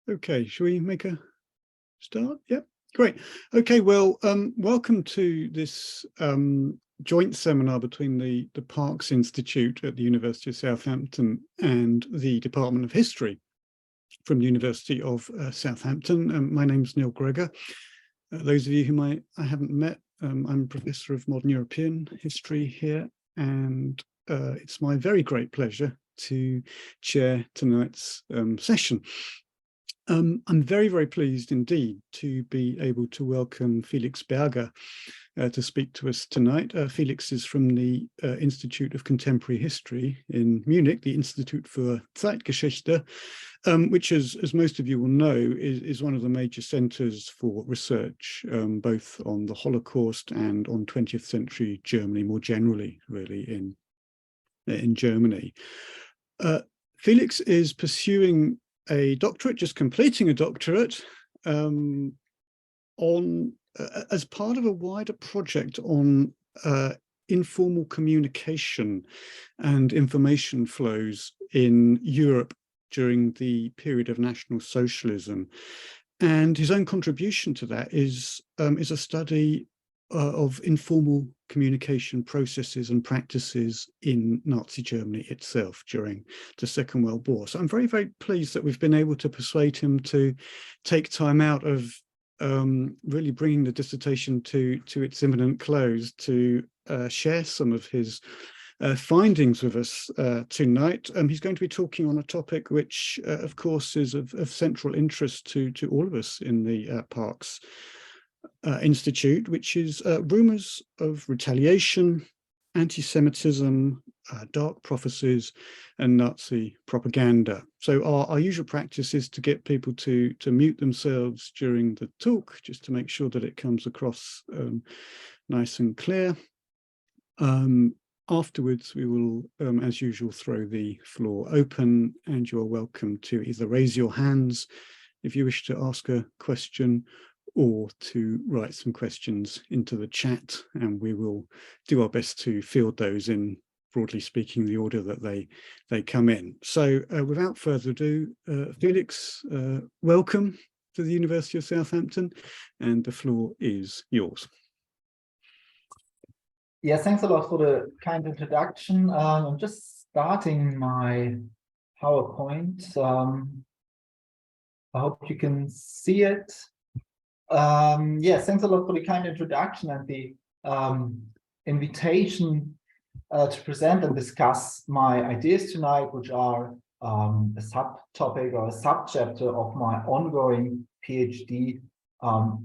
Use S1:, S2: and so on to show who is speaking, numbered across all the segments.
S1: Okay, shall we make a start? Yep, great. Okay, well, welcome to this joint seminar between the Parkes Institute at the University of Southampton and the Department of History from the University of Southampton. My name's Neil Gregor. Those of you whom I haven't met, I'm Professor of Modern European History here, and it's my very great pleasure to chair tonight's session. I'm very, very pleased indeed to be able to welcome Felix Berger to speak to us tonight. Felix is from the Institute of Contemporary History in Munich, the Institute für Zeitgeschichte, which, as most of you will know, is one of the major centres for research, both on the Holocaust and on 20th century Germany more generally, really, in Germany. Felix is pursuing a doctorate, just completing a doctorate as part of a wider project on informal communication and information flows in Europe during the period of National Socialism. And his own contribution to that is a study of informal communication processes and practices in Nazi Germany itself during the Second World War. So I'm very, very pleased that we've been able to persuade him to take time out of really bringing the dissertation to its imminent close to share some of his findings with us tonight. He's going to be talking on a topic which, of course, is of central interest to all of us in the Parkes Institute, which is rumours of retaliation, anti-Semitism, dark prophecies, and Nazi propaganda. So our usual practice is to get people to mute themselves during the talk, just to make sure that it comes across nice and clear. Afterwards, we will, as usual, throw the floor open, and you're welcome to either raise your hands if you wish to ask a question, or to write some questions into the chat, and we will do our best to field those in, broadly speaking, the order that they come in. So without further ado, Felix, welcome to the University of Southampton, and the floor is yours.
S2: Yeah, thanks a lot for the kind introduction. I'm just starting my PowerPoint. I hope you can see it. Yeah, thanks a lot for the kind introduction and the invitation to present and discuss my ideas tonight, which are a subtopic or a subchapter of my ongoing PhD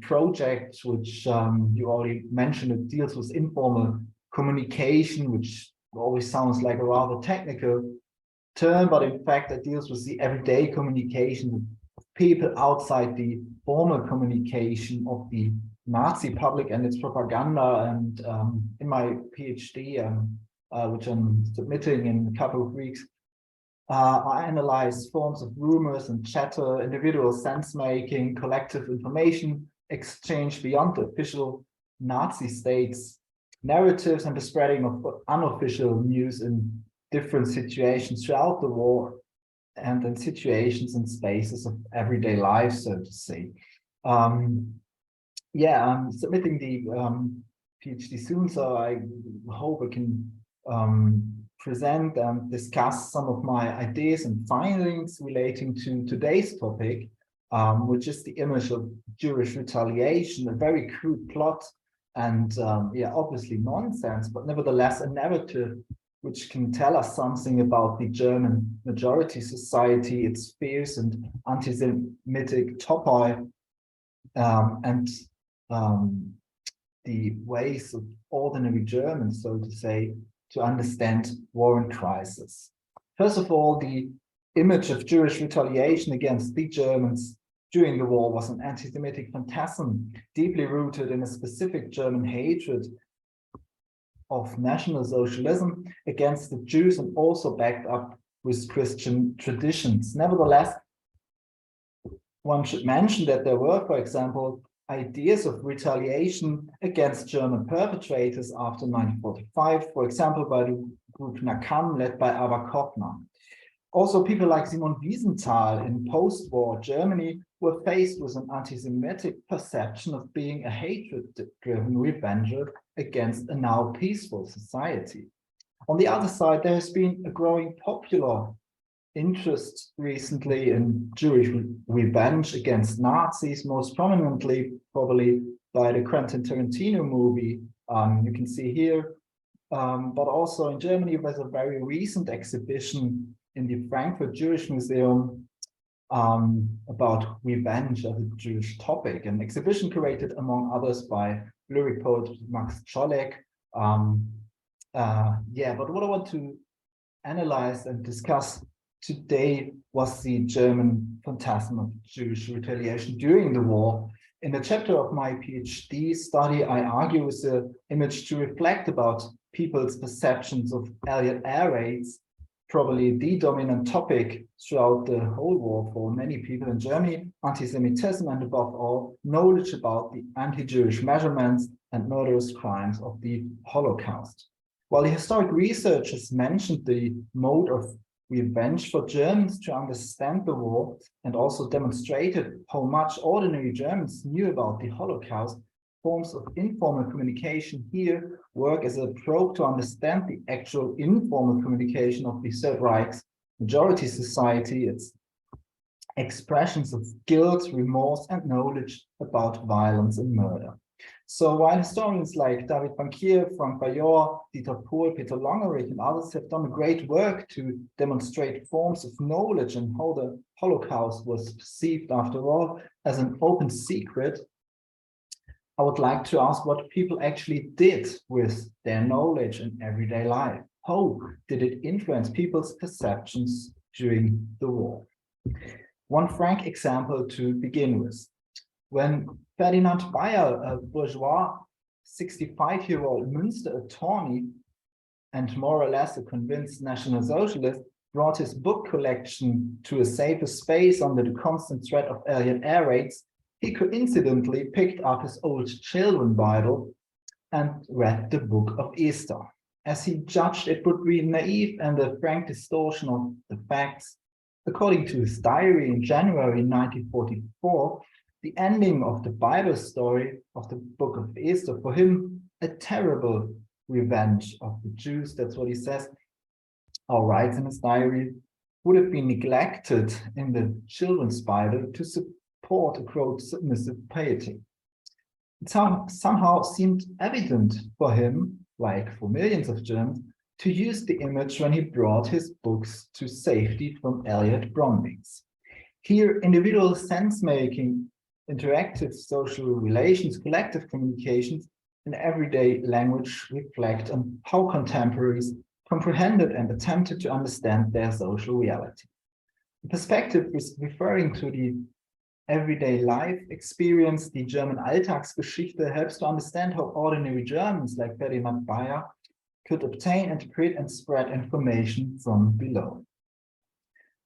S2: project, which you already mentioned. It deals with informal communication, which always sounds like a rather technical term, but in fact it deals with the everyday communication of people outside the formal communication of the Nazi public and its propaganda. And in my PhD, which I'm submitting in a couple of weeks, I analyze forms of rumors and chatter, individual sense-making, collective information exchange beyond the official Nazi state's narratives, and the spreading of unofficial news in different situations throughout the war, and in situations and spaces of everyday life, so to say. Yeah, I'm submitting the PhD soon, so I hope I can present and discuss some of my ideas and findings relating to today's topic, which is the image of Jewish retaliation, a very crude plot and yeah, obviously nonsense, but nevertheless a narrative which can tell us something about the German majority society, its fears and anti-Semitic topoi, and the ways of ordinary Germans, so to say, to understand war and crisis. First of all, the image of Jewish retaliation against the Germans during the war was an anti-Semitic phantasm, deeply rooted in a specific German hatred of National Socialism against the Jews, and also backed up with Christian traditions. Nevertheless, one should mention that there were, for example, ideas of retaliation against German perpetrators after 1945, for example, by the group Nakam, led by Ava Kochner. Also, people like Simon Wiesenthal in post-war Germany were faced with an anti-Semitic perception of being a hatred-driven revenger against a now peaceful society. On the other side, there has been a growing popular interest recently in Jewish revenge against Nazis, most prominently probably by the Quentin Tarantino movie you can see here, but also in Germany there's a very recent exhibition in the Frankfurt Jewish Museum about revenge as a Jewish topic, an exhibition curated among others by lyric poet Max Czolek. But what I want to analyze and discuss today was the German phantasm of Jewish retaliation during the war. In the chapter of my PhD study, I argue with the image to reflect about people's perceptions of Allied air raids, probably the dominant topic throughout the whole war for many people in Germany, anti-Semitism, and above all, knowledge about the anti-Jewish measurements and murderous crimes of the Holocaust. While the historic researchers mentioned the mode of revenge for Germans to understand the war and also demonstrated how much ordinary Germans knew about the Holocaust, forms of informal communication here work as a probe to understand the actual informal communication of the Third Reich's majority society, its expressions of guilt, remorse, and knowledge about violence and murder. So while historians like David Bankier, Frank Bayor, Dieter Pohl, Peter Longerich, and others have done a great work to demonstrate forms of knowledge and how the Holocaust was perceived after all as an open secret, I would like to ask what people actually did with their knowledge in everyday life. How did it influence people's perceptions during the war? One frank example to begin with. When Ferdinand Bayer, a bourgeois 65-year-old Münster attorney and more or less a convinced National Socialist, brought his book collection to a safer space under the constant threat of Allied air raids, he coincidentally picked up his old children's Bible and read the Book of Esther. As he judged it would be naive and a frank distortion of the facts, according to his diary in January 1944, the ending of the Bible story of the Book of Esther, for him, a terrible revenge of the Jews, that's what he says, or writes in his diary, would have been neglected in the children's Bible to support a quote submissive piety. It somehow seemed evident for him, like for millions of Germans, to use the image when he brought his books to safety from Allied bombings. Here, individual sense-making, interactive social relations, collective communications, and everyday language reflect on how contemporaries comprehended and attempted to understand their social reality. The perspective is referring to the everyday life experience. The German Alltagsgeschichte helps to understand how ordinary Germans like Ferdinand Bayer could obtain, interpret, and spread information from below.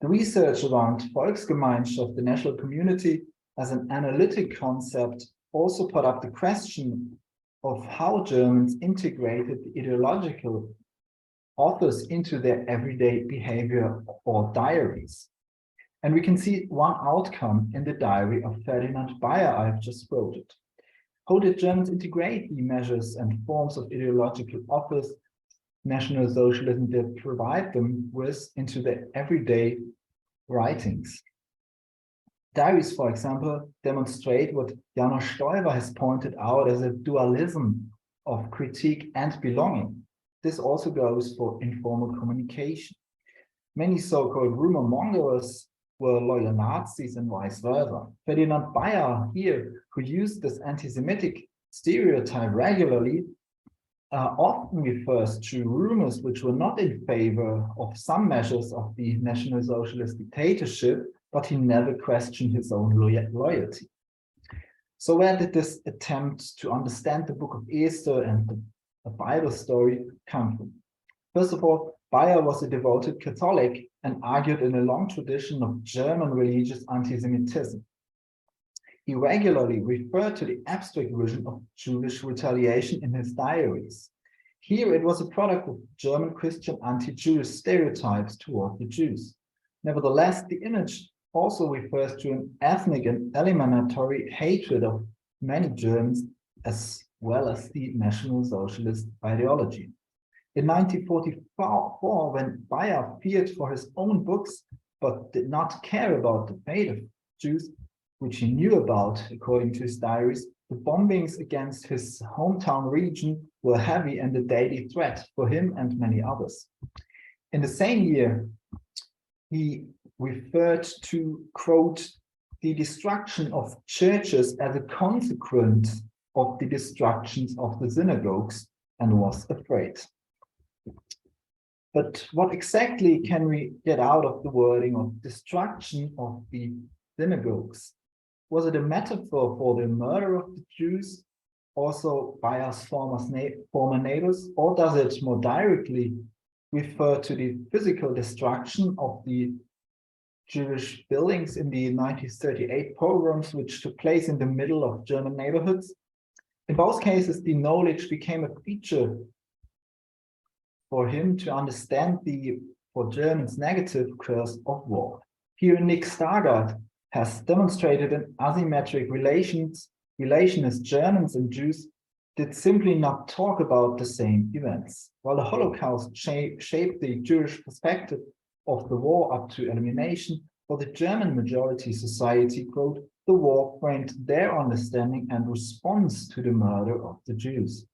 S2: The research around Volksgemeinschaft, the national community, as an analytic concept also put up the question of how Germans integrated the ideological authors into their everyday behavior or diaries. And we can see one outcome in the diary of Ferdinand Bayer I've just quoted. How did Germans integrate the measures and forms of ideological authors National Socialism did provide them with into their everyday writings? Diaries, for example, demonstrate what Janos Stoiber has pointed out as a dualism of critique and belonging. This also goes for informal communication. Many so-called rumor-mongers were loyal Nazis and vice versa. Ferdinand Bayer here, who used this anti-Semitic stereotype regularly, often refers to rumors which were not in favor of some measures of the National Socialist dictatorship, but he never questioned his own loyalty. So where did this attempt to understand the Book of Esther and the Bible story come from? First of all, Bayer was a devoted Catholic and argued in a long tradition of German religious anti-Semitism. He regularly referred to the abstract vision of Jewish retaliation in his diaries. Here it was a product of German Christian anti-Jewish stereotypes toward the Jews. Nevertheless, the image also refers to an ethnic and eliminatory hatred of many Germans, as well as the National Socialist ideology. In 1944, when Bayer feared for his own books, but did not care about the fate of Jews, which he knew about, according to his diaries, the bombings against his hometown region were heavy and a daily threat for him and many others. In the same year, he referred to, quote, the destruction of churches as a consequence of the destructions of the synagogues, and was afraid. But what exactly can we get out of the wording of destruction of the synagogues? Was it a metaphor for the murder of the Jews, also by us former neighbors, or does it more directly refer to the physical destruction of the Jewish buildings in the 1938 pogroms, which took place in the middle of German neighborhoods? In both cases, the knowledge became a feature for him to understand the, for Germans, negative curse of war. Here, Nick Stargard has demonstrated an asymmetric relation as Germans and Jews did simply not talk about the same events. While the Holocaust shaped the Jewish perspective of the war up to elimination, for the German majority society, quote, the war framed their understanding and response to the murder of the Jews.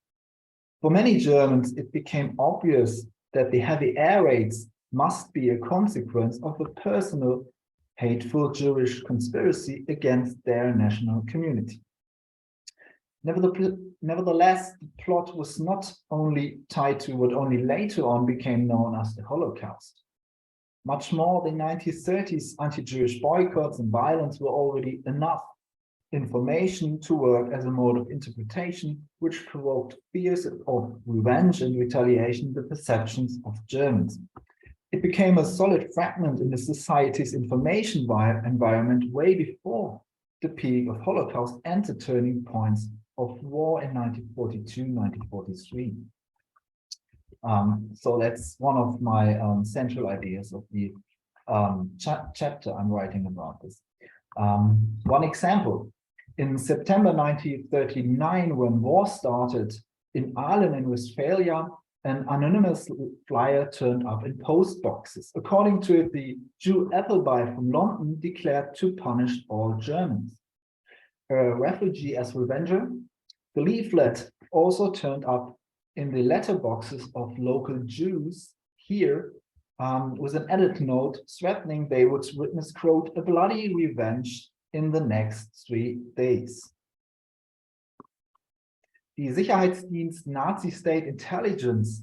S2: For many Germans, it became obvious that the heavy air raids must be a consequence of a personal, hateful Jewish conspiracy against their national community. Nevertheless, the plot was not only tied to what only later on became known as the Holocaust. Much more, the 1930s anti-Jewish boycotts and violence were already enough information to work as a mode of interpretation, which provoked fears of revenge and retaliation in the perceptions of Germans. It became a solid fragment in the society's information environment way before the peak of Holocaust and the turning points of war in 1942-1943. So that's one of my central ideas of the chapter I'm writing about this. One example, in September 1939, when war started in Aalen in Westphalia, an anonymous flyer turned up in post boxes. According to it, the Jew Appleby from London declared to punish all Germans. A refugee as revenger, the leaflet also turned up in the letterboxes of local Jews here with an added note threatening they would witness, quote, a bloody revenge in the next 3 days. The Sicherheitsdienst Nazi State Intelligence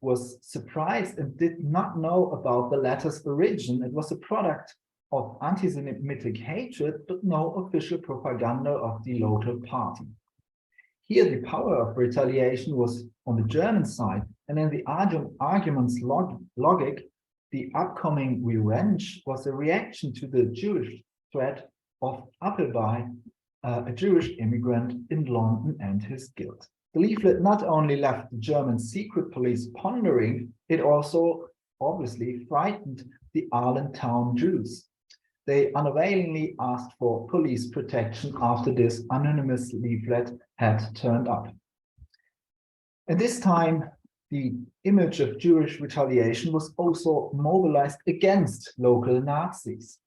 S2: was surprised and did not know about the letter's origin. It was a product of anti-Semitic hatred, but no official propaganda of the local party. Here, the power of retaliation was on the German side, and in the argument's logic, the upcoming revenge was a reaction to the Jewish threat of Appleby, a Jewish immigrant in London, and his guilt. The leaflet not only left the German secret police pondering, it also obviously frightened the Aalen town Jews. They unavailingly asked for police protection after this anonymous leaflet had turned up. At this time, the image of Jewish retaliation was also mobilized against local Nazis.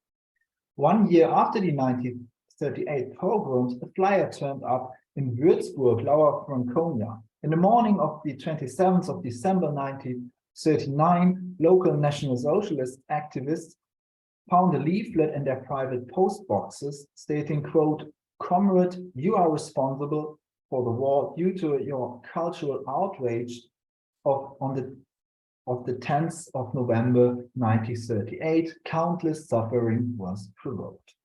S2: 1 year after the 1938 pogroms, a flyer turned up in Würzburg, Lower Franconia. In the morning of the 27th of December 1939, local National Socialist activists found a leaflet in their private post boxes stating, quote, comrade, you are responsible for the war due to your cultural outrage of the 10th of November 1938, countless suffering was provoked.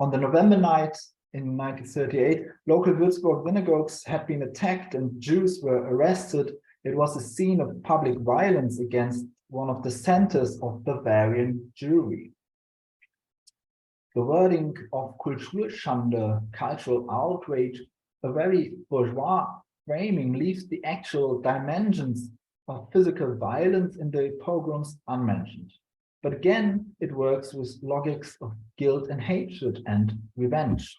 S2: On the November night in 1938, local Würzburg synagogues had been attacked and Jews were arrested. It was a scene of public violence against one of the centers of Bavarian Jewry. The wording of Kulturschande, cultural outrage, a very bourgeois framing, leaves the actual dimensions of physical violence in the pogroms unmentioned. But again, it works with logics of guilt and hatred and revenge.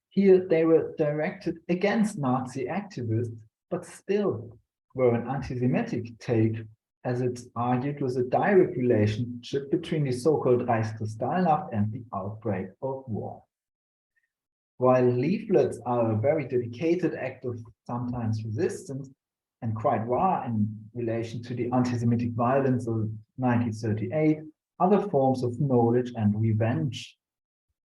S2: Here they were directed against Nazi activists, but still were an anti-Semitic take, as it argued was a direct relationship between the so-called Reichskristallnacht and the outbreak of war. While leaflets are a very dedicated act of sometimes resistance and quite raw in relation to the anti-Semitic violence of 1938, other forms of knowledge and revenge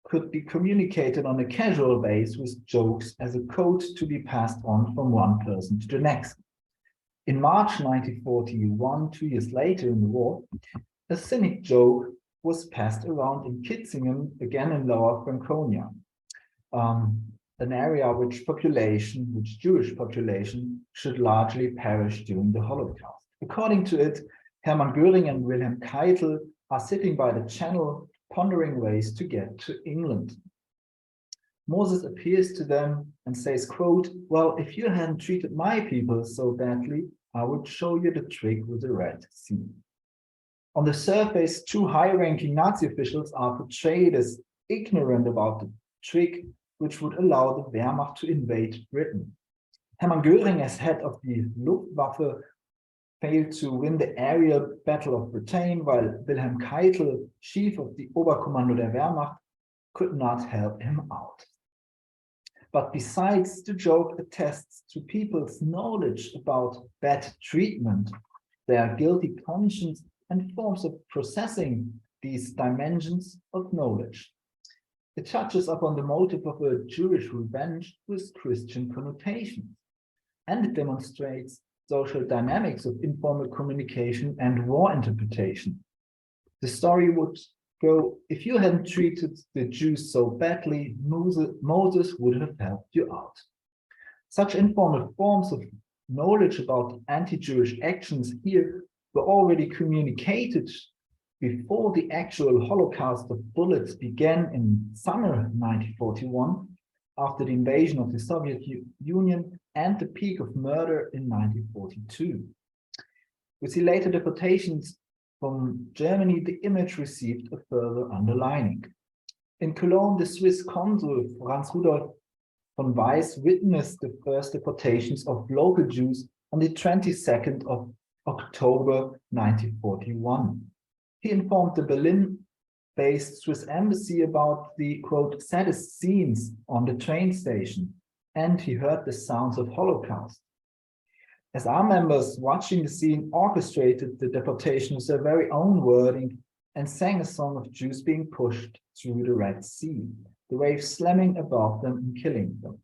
S2: could be communicated on a casual basis with jokes as a code to be passed on from one person to the next. In March 1941, 2 years later in the war, a cynic joke was passed around in Kitzingen, again in Lower Franconia, an area which Jewish population should largely perish during the Holocaust. According to it, Hermann Göring and Wilhelm Keitel are sitting by the channel pondering ways to get to England. Moses appears to them and says, quote, "Well, if you hadn't treated my people so badly, I would show you the trick with the Red Sea." On the surface, two high-ranking Nazi officials are portrayed as ignorant about the trick which would allow the Wehrmacht to invade Britain. Hermann Göring, as head of the Luftwaffe, failed to win the aerial Battle of Britain, while Wilhelm Keitel, chief of the Oberkommando der Wehrmacht, could not help him out. But besides, the joke attests to people's knowledge about bad treatment, their guilty conscience, and forms of processing these dimensions of knowledge. It touches upon the motive of a Jewish revenge with Christian connotations, and it demonstrates social dynamics of informal communication and war interpretation. The story would go, if you hadn't treated the Jews so badly, Moses would have helped you out. Such informal forms of knowledge about anti-Jewish actions here were already communicated before the actual Holocaust of bullets began in summer 1941, after the invasion of the Soviet Union and the peak of murder in 1942. With the later deportations from Germany, the image received a further underlining. In Cologne, the Swiss consul Franz Rudolf von Weiss witnessed the first deportations of local Jews on the 22nd of October 1941. He informed the Berlin-based Swiss embassy about the, quote, saddest scenes on the train station, and he heard the sounds of Holocaust. SR members watching the scene orchestrated the deportation with their very own wording and sang a song of Jews being pushed through the Red Sea, the waves slamming above them and killing them.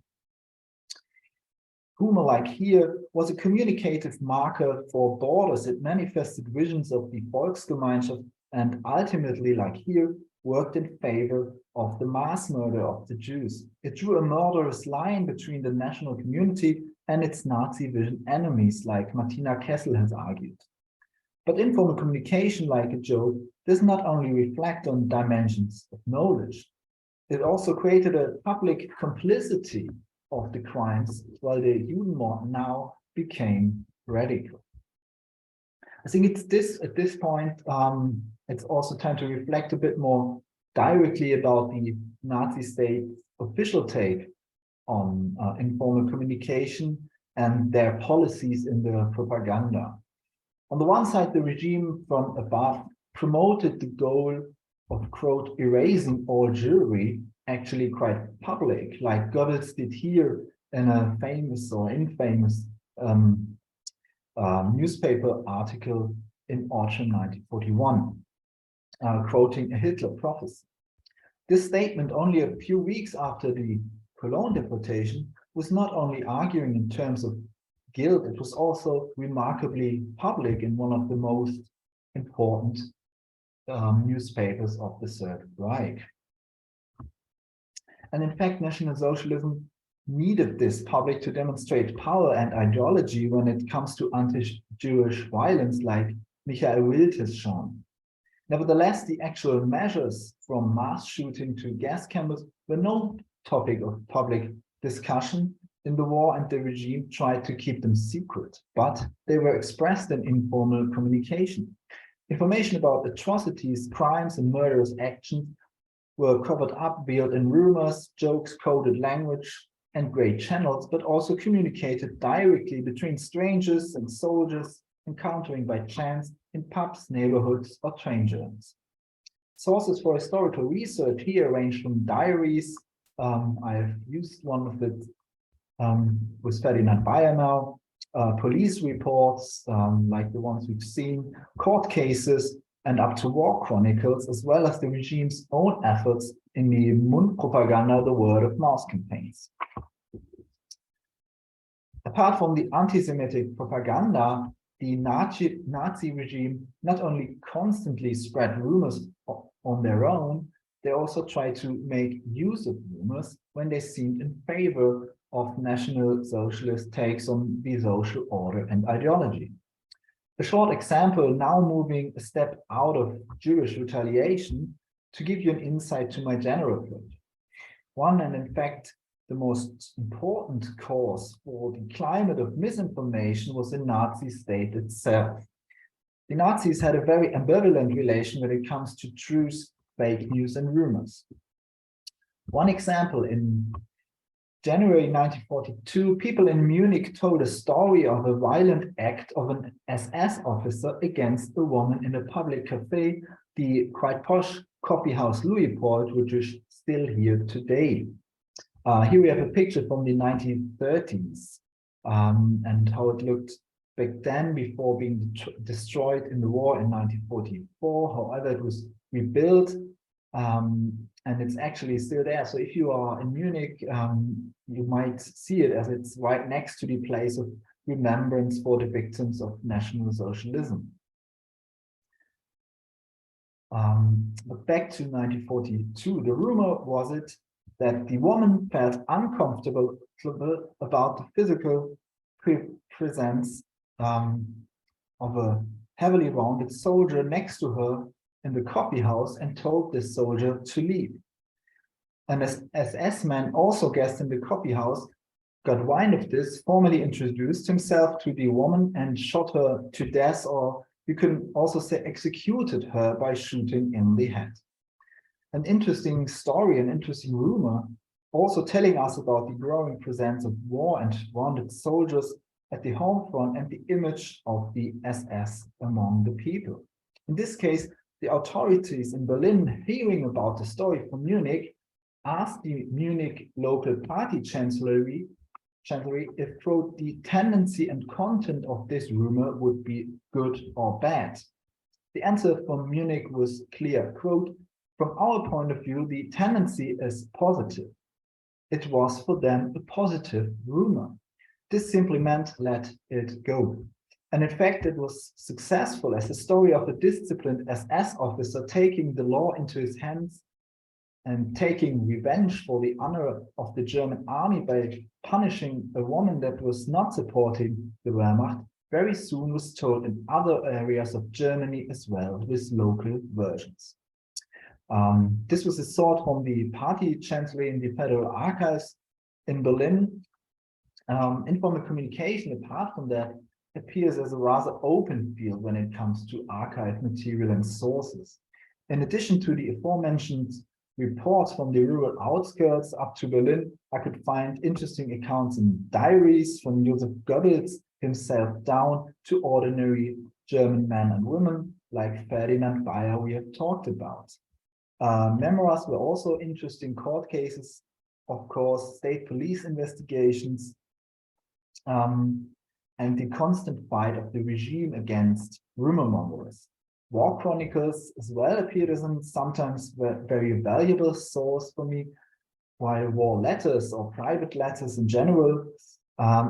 S2: Humor, like here, was a communicative marker for borders. It manifested visions of the Volksgemeinschaft and ultimately, like here, worked in favor of the mass murder of the Jews. It drew a murderous line between the national community and its Nazi vision enemies, like Martina Kessel has argued. But informal communication, like a joke, does not only reflect on dimensions of knowledge, it also created a public complicity of the crimes, while the Judenmord now became radical. I think it's this, at this point, it's also time to reflect a bit more directly about the Nazi state's official take on informal communication and their policies in the propaganda. On the one side, the regime from above promoted the goal of, quote, erasing all Jewry, actually quite public, like Goebbels did here in a famous or infamous newspaper article in autumn 1941, quoting a Hitler prophecy. This statement, only a few weeks after the Cologne deportation, was not only arguing in terms of guilt, it was also remarkably public in one of the most important newspapers of the Third Reich. And in fact, National Socialism needed this public to demonstrate power and ideology when it comes to anti-Jewish violence, like Michael Wild has shown. Nevertheless, the actual measures from mass shooting to gas chambers were no topic of public discussion in the war, and the regime tried to keep them secret, but they were expressed in informal communication. Information about atrocities, crimes, and murderous actions were covered up, veiled in rumors, jokes, coded language, and grey channels, but also communicated directly between strangers and soldiers encountering by chance in pubs, neighborhoods, or train journeys. Sources for historical research here range from diaries. I've used one of it with Ferdinand Bayer now, police reports like the ones we've seen, court cases, and up to war chronicles, as well as the regime's own efforts in the Mundpropaganda, the word of mouth campaigns. Apart from the anti-Semitic propaganda, the Nazi regime not only constantly spread rumors on their own, they also tried to make use of rumors when they seemed in favor of National Socialist takes on the social order and ideology. A short example, now moving a step out of Jewish retaliation, to give you an insight to my general approach. One, and in fact, the most important cause for the climate of misinformation was the Nazi state itself. The Nazis had a very ambivalent relation when it comes to truth, fake news, and rumors. One example, in January 1942, people in Munich told a story of a violent act of an SS officer against a woman in a public cafe, the quite posh coffee house Louis-Pold, which is still here today. Here we have a picture from the 1930s and how it looked back then before being destroyed in the war in 1944. However, it was rebuilt and it's actually still there. So if you are in Munich, you might see it as it's right next to the place of remembrance for the victims of National Socialism. But back to 1942, the rumor was it that the woman felt uncomfortable about the physical presence of a heavily rounded soldier next to her in the coffee house and told this soldier to leave. An SS man, also guest in the coffee house, got wind of this, formally introduced himself to the woman and shot her to death, or you can also say executed her by shooting in the head. An interesting story, an interesting rumor, also telling us about the growing presence of war and wounded soldiers at the home front and the image of the SS among the people. In this case, the authorities in Berlin, hearing about the story from Munich, asked the Munich local party chancellery if the tendency and content of this rumor would be good or bad. The answer from Munich was clear, quote, "From our point of view, the tendency is positive." It was for them a positive rumor. This simply meant let it go. And in fact, it was successful as the story of a disciplined SS officer taking the law into his hands and taking revenge for the honor of the German army by punishing a woman that was not supporting the Wehrmacht, very soon was told in other areas of Germany as well, with local versions. This was a thought from the party chancellery in the Federal Archives in Berlin. Informal communication, apart from that, appears as a rather open field when it comes to archive material and sources. In addition to the aforementioned reports from the rural outskirts up to Berlin, I could find interesting accounts in diaries from Joseph Goebbels himself down to ordinary German men and women like Ferdinand Bayer we have talked about. Memoirs were also interesting, court cases, of course, state police investigations, and the constant fight of the regime against rumor mongers. War chronicles as well appeared as a sometimes very valuable source for me, while war letters or private letters in general,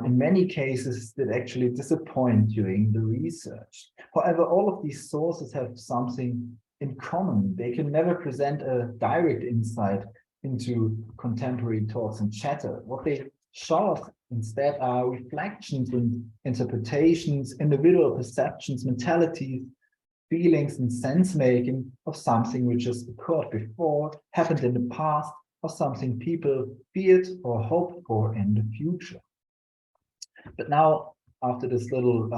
S2: in many cases, did actually disappoint during the research. However, all of these sources have something in common. They can never present a direct insight into contemporary talks and chatter. What they show us instead are reflections and interpretations, individual perceptions, mentalities, feelings, and sense-making of something which has occurred before, happened in the past, or something people feared or hoped for in the future. But now, after this little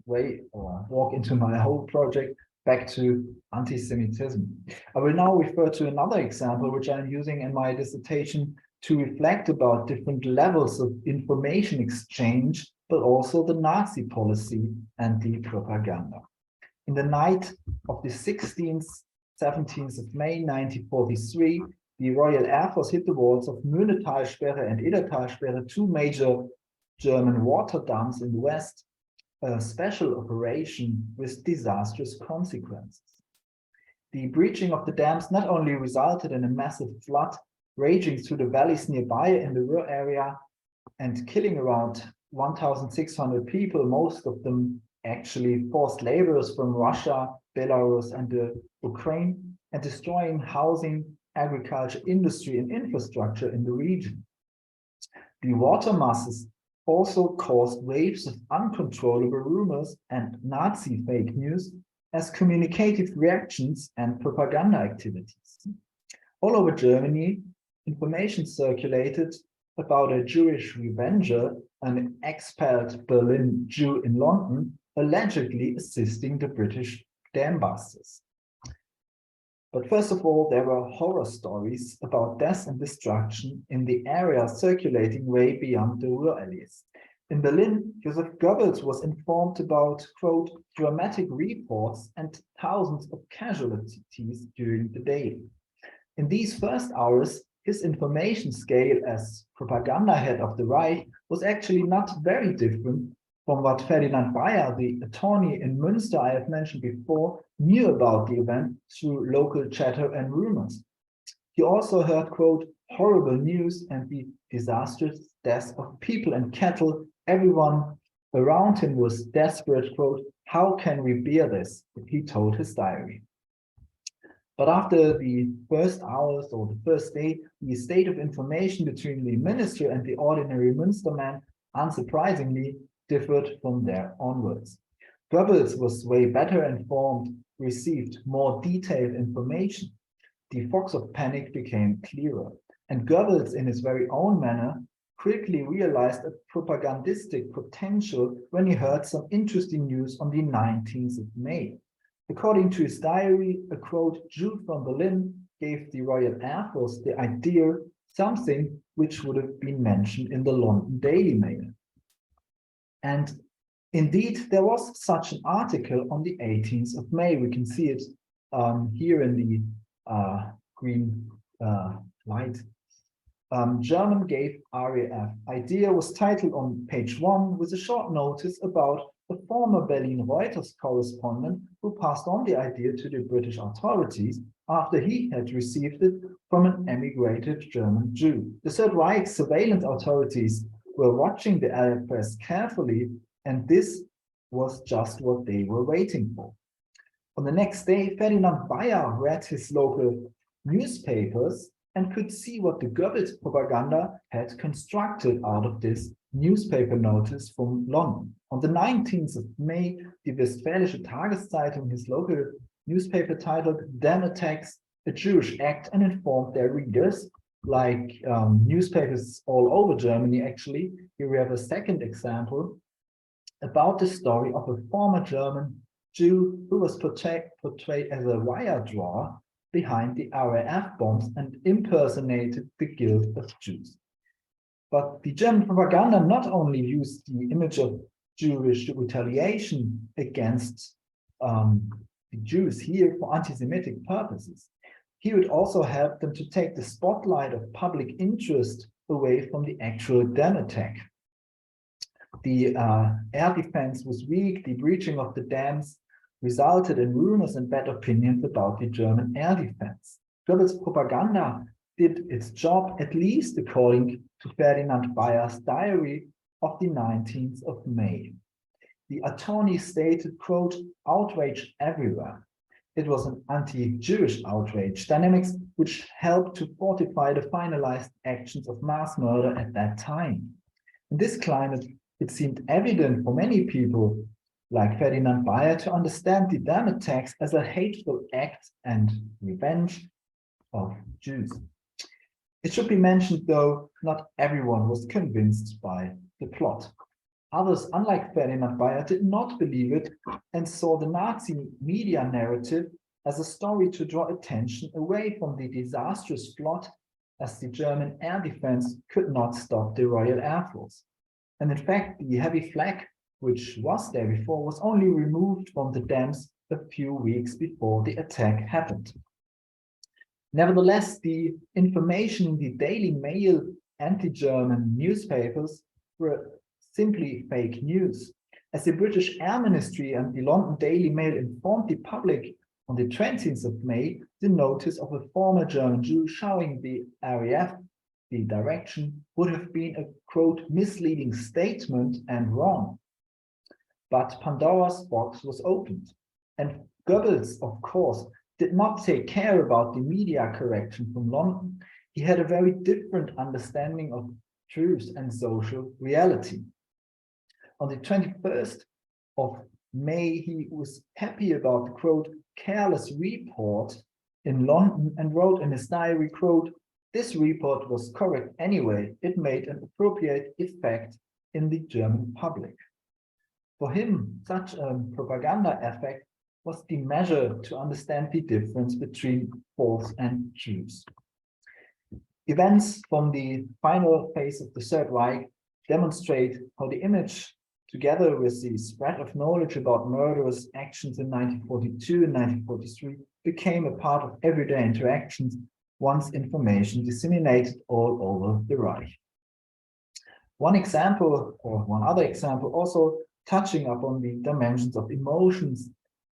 S2: walk into my whole project, back to anti-Semitism. I will now refer to another example, which I'm using in my dissertation to reflect about different levels of information exchange, but also the Nazi policy and the propaganda. In the night of the 16th, 17th of May, 1943, the Royal Air Force hit the walls of Möhnetalsperre and Edertalsperre, two major German water dams in the west, a special operation with disastrous consequences. The breaching of the dams not only resulted in a massive flood raging through the valleys nearby in the Ruhr area and killing around 1,600 people, most of them actually forced laborers from Russia, Belarus, and the Ukraine, and destroying housing, agriculture, industry, and infrastructure in the region. The water masses also caused waves of uncontrollable rumors and Nazi fake news as communicative reactions and propaganda activities. All over Germany, information circulated about a Jewish revenger, an expelled Berlin Jew in London, allegedly assisting the British dam busters. But first of all, there were horror stories about death and destruction in the area circulating way beyond the Ruhr alleys. In Berlin, Joseph Goebbels was informed about, quote, dramatic reports and thousands of casualties during the day. In these first hours, his information scale as propaganda head of the Reich was actually not very different from what Ferdinand Bayer, the attorney in Münster I have mentioned before, knew about the event through local chatter and rumors. He also heard, quote, horrible news and the disastrous deaths of people and cattle. Everyone around him was desperate, quote, how can we bear this? He told his diary. But after the first hours or the first day, the state of information between the minister and the ordinary Münsterman, unsurprisingly, differed from there onwards. Goebbels was way better informed, received more detailed information. The fogs of panic became clearer, and Goebbels, in his very own manner, quickly realized a propagandistic potential when he heard some interesting news on the 19th of May. According to his diary, a quote, Jew from Berlin gave the Royal Air Force the idea, something which would have been mentioned in the London Daily Mail. And indeed, there was such an article on the 18th of May. We can see it here in the green light. German gave RAF. Idea was titled on page 1 with a short notice about a former Berlin Reuters correspondent who passed on the idea to the British authorities after he had received it from an emigrated German Jew. The Third Reich surveillance authorities were watching the Allied press carefully, and this was just what they were waiting for. On the next day, Ferdinand Bayer read his local newspapers and could see what the Goebbels propaganda had constructed out of this newspaper notice from London. On the 19th of May, the Westfälische Tageszeitung, his local newspaper, titled Dam Attacks, a Jewish Act, and informed their readers, like newspapers all over Germany actually. Here we have a second example about the story of a former German Jew who was portrayed as a wire drawer behind the RAF bombs and impersonated the Guild of Jews. But the German propaganda not only used the image of Jewish retaliation against the Jews here for anti-Semitic purposes. He would also help them to take the spotlight of public interest away from the actual dam attack. The air defense was weak. The breaching of the dams resulted in rumors and bad opinions about the German air defense. Goebbels' propaganda did its job, at least according to Ferdinand Bayer's diary of the 19th of May. The attorney stated, quote, outrage everywhere. It was an anti-Jewish outrage, dynamics which helped to fortify the finalized actions of mass murder at that time. In this climate, it seemed evident for many people, like Ferdinand Bayer, to understand the dam attacks as a hateful act and revenge of Jews. It should be mentioned, though, not everyone was convinced by the plot. Others, unlike Ferdinand Bayer, did not believe it and saw the Nazi media narrative as a story to draw attention away from the disastrous plot, as the German air defense could not stop the Royal Air Force. And in fact, the heavy flag, which was there before, was only removed from the dams a few weeks before the attack happened. Nevertheless, the information in the Daily Mail anti-German newspapers were simply fake news. As the British Air Ministry and the London Daily Mail informed the public on the 20th of May, the notice of a former German Jew showing the RAF the direction would have been a, quote, misleading statement and wrong. But Pandora's box was opened, and Goebbels, of course, did not take care about the media correction from London. He had a very different understanding of truth and social reality. On the 21st of May, he was happy about the, quote, careless report in London and wrote in his diary, quote, this report was correct anyway. It made an appropriate effect in the German public. For him, such a propaganda effect was the measure to understand the difference between false and truth. Events from the final phase of the Third Reich demonstrate how the image, together with the spread of knowledge about murderous actions in 1942 and 1943, became a part of everyday interactions once information disseminated all over the Reich. One example, or one other example, also touching upon the dimensions of emotions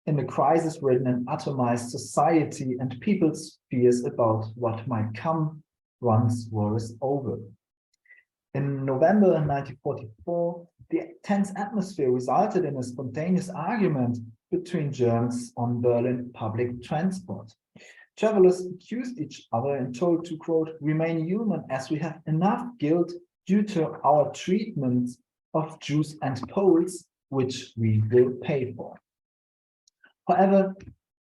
S2: in the crisis-ridden and atomized society and people's fears about what might come once war is over. In November 1944, the tense atmosphere resulted in a spontaneous argument between Germans on Berlin public transport. Travelers accused each other and told to, quote, remain human as we have enough guilt due to our treatment of Jews and Poles, which we will pay for. However,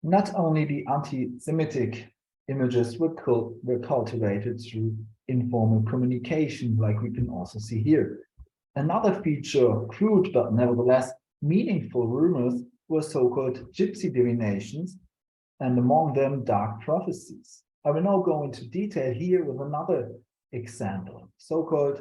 S2: not only the anti-Semitic images were cultivated through informal communication, like we can also see here. Another feature of crude but nevertheless meaningful rumors were so-called gypsy divinations, and among them dark prophecies. I will now go into detail here with another example. So-called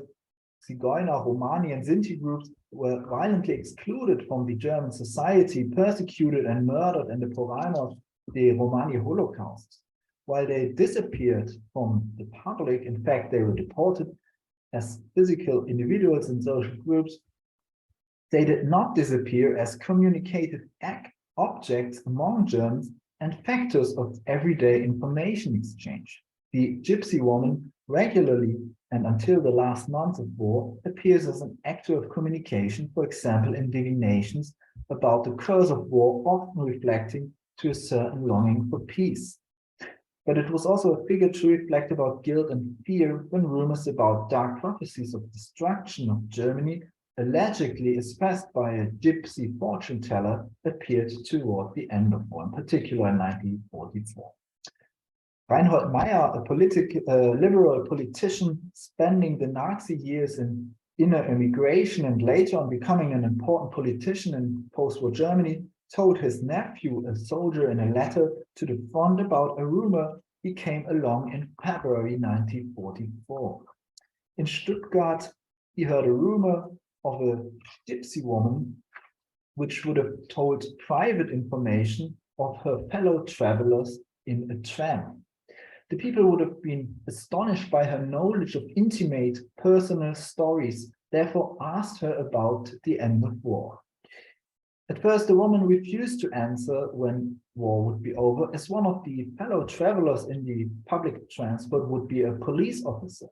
S2: Zigeuner, Romani, and Sinti groups were violently excluded from the German society, persecuted and murdered in the program of the Romani Holocaust. While they disappeared from the public, in fact, they were deported as physical individuals and social groups, they did not disappear as communicated objects among Germans and factors of everyday information exchange. The gypsy woman regularly and until the last months of war appears as an actor of communication, for example, in divinations about the course of war, often reflecting to a certain longing for peace. But it was also a figure to reflect about guilt and fear when rumors about dark prophecies of destruction of Germany, allegedly expressed by a gypsy fortune teller, appeared toward the end of war, in particular in 1944. Reinhold Meyer, a liberal politician spending the Nazi years in inner emigration and later on becoming an important politician in post-war Germany, told his nephew, a soldier, in a letter to the front about a rumor he came along in February 1944. In Stuttgart, he heard a rumor of a gypsy woman which would have told private information of her fellow travelers in a tram. The people would have been astonished by her knowledge of intimate personal stories, therefore asked her about the end of war. At first, the woman refused to answer when war would be over, as one of the fellow travelers in the public transport would be a police officer.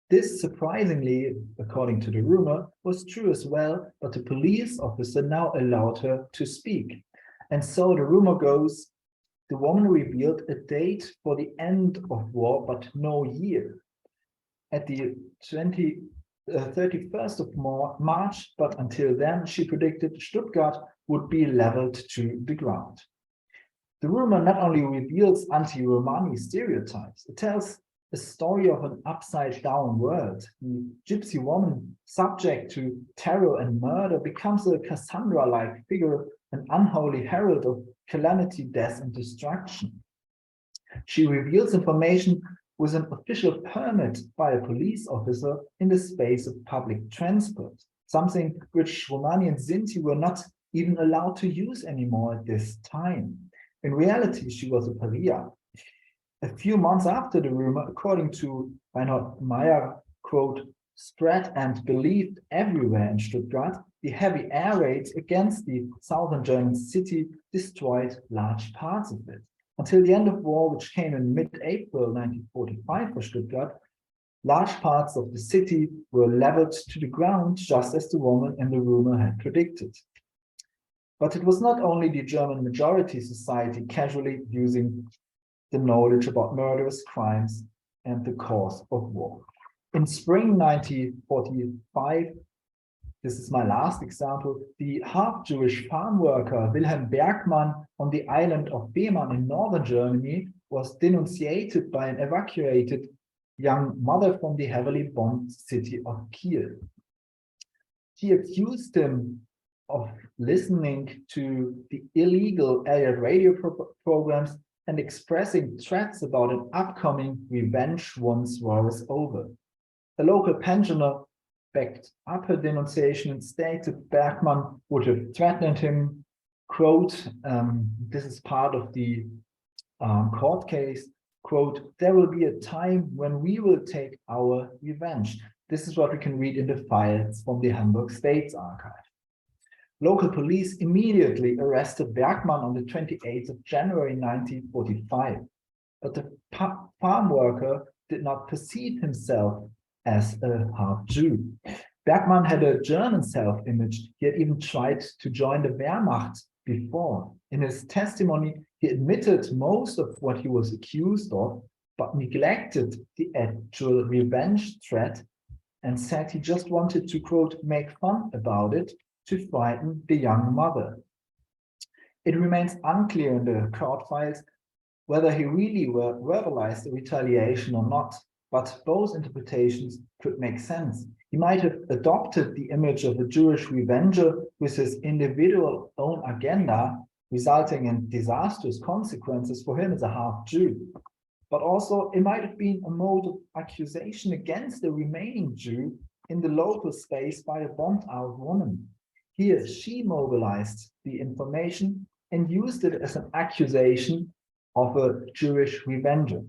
S2: This, surprisingly, according to the rumor, was true as well, but the police officer now allowed her to speak. And so the rumor goes, the woman revealed a date for the end of war, but no year. At the 31st of March, but until then, she predicted Stuttgart would be leveled to the ground. The rumor not only reveals anti-Romani stereotypes, it tells a story of an upside-down world. The gypsy woman, subject to terror and murder, becomes a Cassandra-like figure, an unholy herald of calamity, death, and destruction. She reveals information with an official permit by a police officer in the space of public transport, something which Romani and Sinti were not even allowed to use anymore at this time. In reality, she was a pariah. A few months after the rumor, according to Reinhard Meyer, quote, spread and believed everywhere in Stuttgart, the heavy air raids against the southern German city destroyed large parts of it. Until the end of war, which came in mid-April 1945 for Stuttgart, large parts of the city were leveled to the ground, just as the woman in the rumor had predicted. But it was not only the German majority society casually using the knowledge about murderous crimes and the cause of war. In spring 1945, this is my last example, the half-Jewish farm worker Wilhelm Bergmann on the island of Fehmarn in northern Germany was denunciated by an evacuated young mother from the heavily bombed city of Kiel. She accused him of listening to the illegal Allied radio programs and expressing threats about an upcoming revenge once war is over. A local pensioner backed up her denunciation and stated Bergmann would have threatened him, quote, this is part of the court case, quote, there will be a time when we will take our revenge. This is what we can read in the files from the Hamburg States Archive. Local police immediately arrested Bergmann on the 28th of January 1945, but the farm worker did not perceive himself as a half-Jew. Bergmann had a German self-image. He had even tried to join the Wehrmacht before. In his testimony, he admitted most of what he was accused of, but neglected the actual revenge threat and said he just wanted to, quote, make fun about it to frighten the young mother. It remains unclear in the court files whether he really verbalized the retaliation or not, but both interpretations could make sense. He might have adopted the image of a Jewish revenger with his individual own agenda, resulting in disastrous consequences for him as a half-Jew. But also, it might have been a mode of accusation against the remaining Jew in the local space by a bombed-out woman. Here, she mobilized the information and used it as an accusation of a Jewish revenger.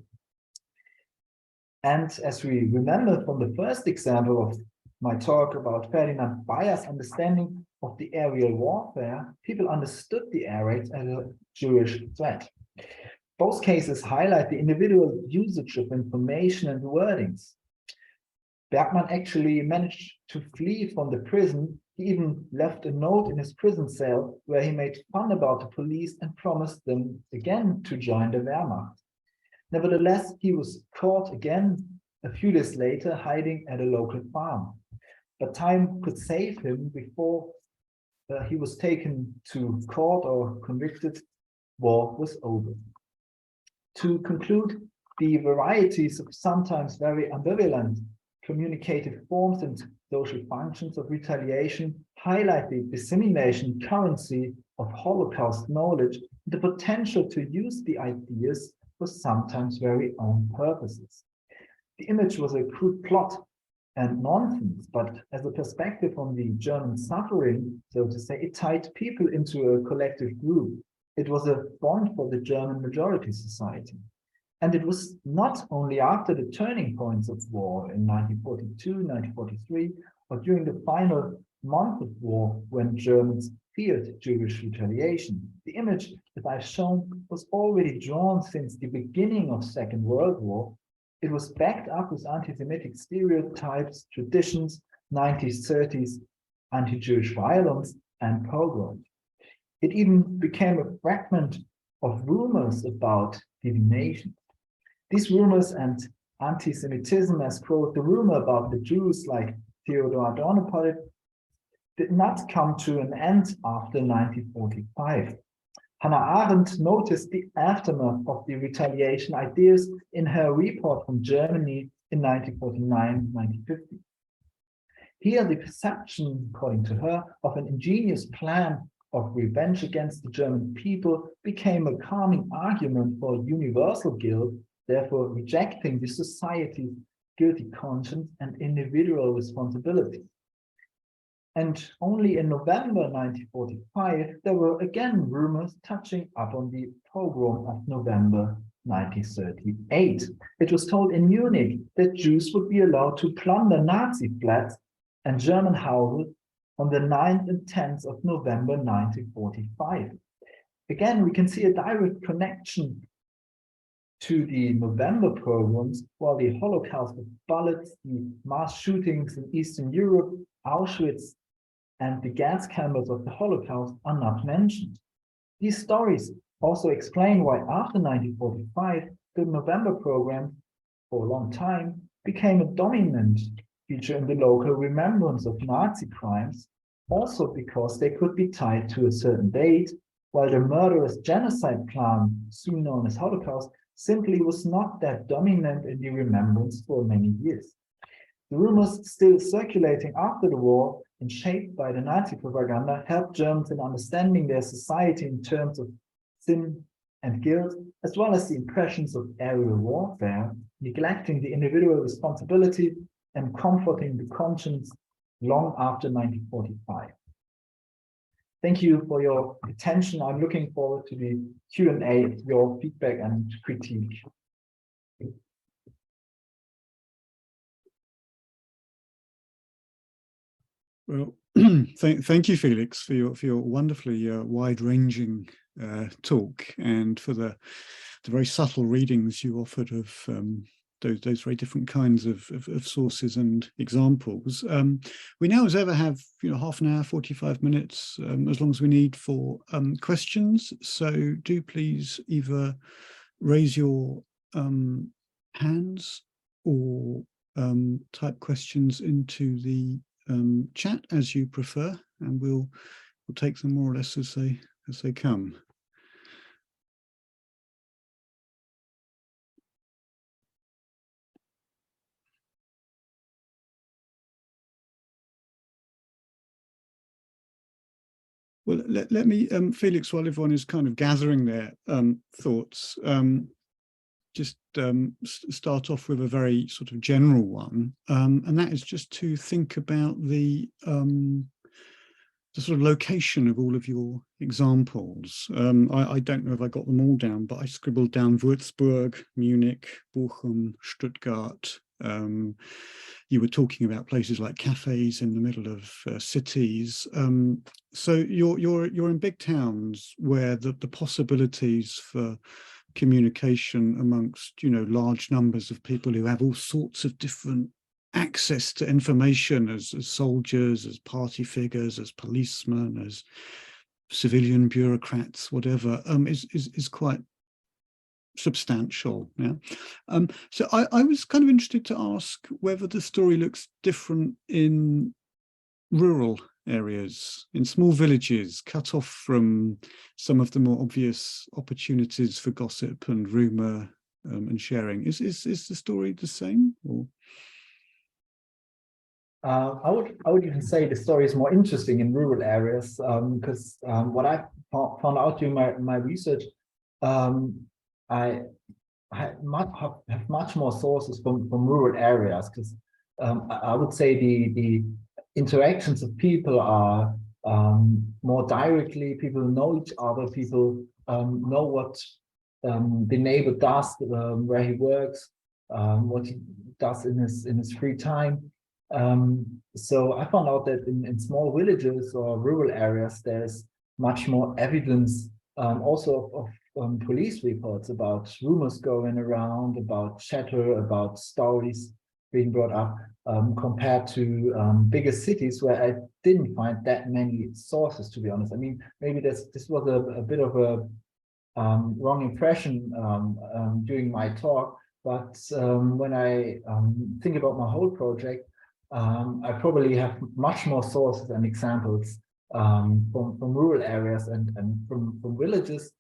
S2: And as we remember from the first example of my talk about Ferdinand Bayer's understanding of the aerial warfare, people understood the air raids as a Jewish threat. Both cases highlight the individual usage of information and wordings. Bergmann actually managed to flee from the prison. He even left a note in his prison cell where he made fun about the police and promised them again to join the Wehrmacht. Nevertheless, he was caught again a few days later, hiding at a local farm. But time could save him before he was taken to court or convicted. War was over. To conclude, the varieties of sometimes very ambivalent communicative forms and social functions of retaliation highlight the dissemination currency of Holocaust knowledge and the potential to use the ideas for sometimes very own purposes. The image was a crude plot and nonsense, but as a perspective on the German suffering, so to say, it tied people into a collective group. It was a bond for the German majority society. And it was not only after the turning points of war in 1942, 1943, or during the final month of war when Germans feared Jewish retaliation. The image that I've shown was already drawn since the beginning of Second World War. It was backed up with anti-Semitic stereotypes, traditions, 1930s anti-Jewish violence, and pogroms. It even became a fragment of rumors about divination. These rumors and anti-Semitism, as quote, the rumor about the Jews like Theodor Adorno put it, did not come to an end after 1945. Hannah Arendt noticed the aftermath of the retaliation ideas in her report from Germany in 1949-1950. Here, the perception, according to her, of an ingenious plan of revenge against the German people became a calming argument for universal guilt, therefore rejecting the society's guilty conscience and individual responsibility. And only in November 1945, there were again rumors touching upon the pogrom of November 1938. It was told in Munich that Jews would be allowed to plunder Nazi flats and German houses on the 9th and 10th of November 1945. Again, we can see a direct connection to the November pogroms, while the Holocaust of bullets, the mass shootings in Eastern Europe, Auschwitz, and the gas chambers of the Holocaust are not mentioned. These stories also explain why after 1945, the November program, for a long time, became a dominant feature in the local remembrance of Nazi crimes, also because they could be tied to a certain date, while the murderous genocide plan, soon known as Holocaust, simply was not that dominant in the remembrance for many years. The rumors still circulating after the war and shaped by the Nazi propaganda helped Germans in understanding their society in terms of sin and guilt, as well as the impressions of aerial warfare, neglecting the individual responsibility and comforting the conscience long after 1945. Thank you for your attention. I'm looking forward to the Q&A, your feedback and critique.
S1: Well, thank you, Felix, for your wonderfully wide-ranging talk, and for the very subtle readings you offered of those very different kinds of sources and examples. We now, as ever, have half an hour, 45 minutes, as long as we need, for questions. So do please either raise your hands or type questions into the chat as you prefer, and we'll take them more or less as they come. Well, let me, Felix, while everyone is kind of gathering their thoughts, just start off with a very sort of general one, and that is just to think about the sort of location of all of your examples. I don't know if I got them all down, but I scribbled down Würzburg, Munich, Bochum, Stuttgart. You were talking about places like cafes in the middle of cities. So you're in big towns where the possibilities for communication amongst large numbers of people who have all sorts of different access to information as soldiers, as party figures, as policemen, as civilian bureaucrats, whatever, is quite substantial. Yeah. So I was kind of interested to ask whether the story looks different in rural areas, in small villages, cut off from some of the more obvious opportunities for gossip and rumor and sharing. Is the story the same? Or?
S2: I would even say the story is more interesting in rural areas, because what I found out during my research, I have much more sources from rural areas, because I would say the interactions of people are more directly. People know each other. People know what the neighbor does, where he works, what he does in his free time. So I found out that in small villages or rural areas, there's much more evidence, also of police reports about rumors going around, about chatter, about stories being brought up, compared to bigger cities where I didn't find that many sources, to be honest. I mean, maybe this was a bit of a wrong impression during my talk, but when I think about my whole project, I probably have much more sources and examples from rural areas and from villages.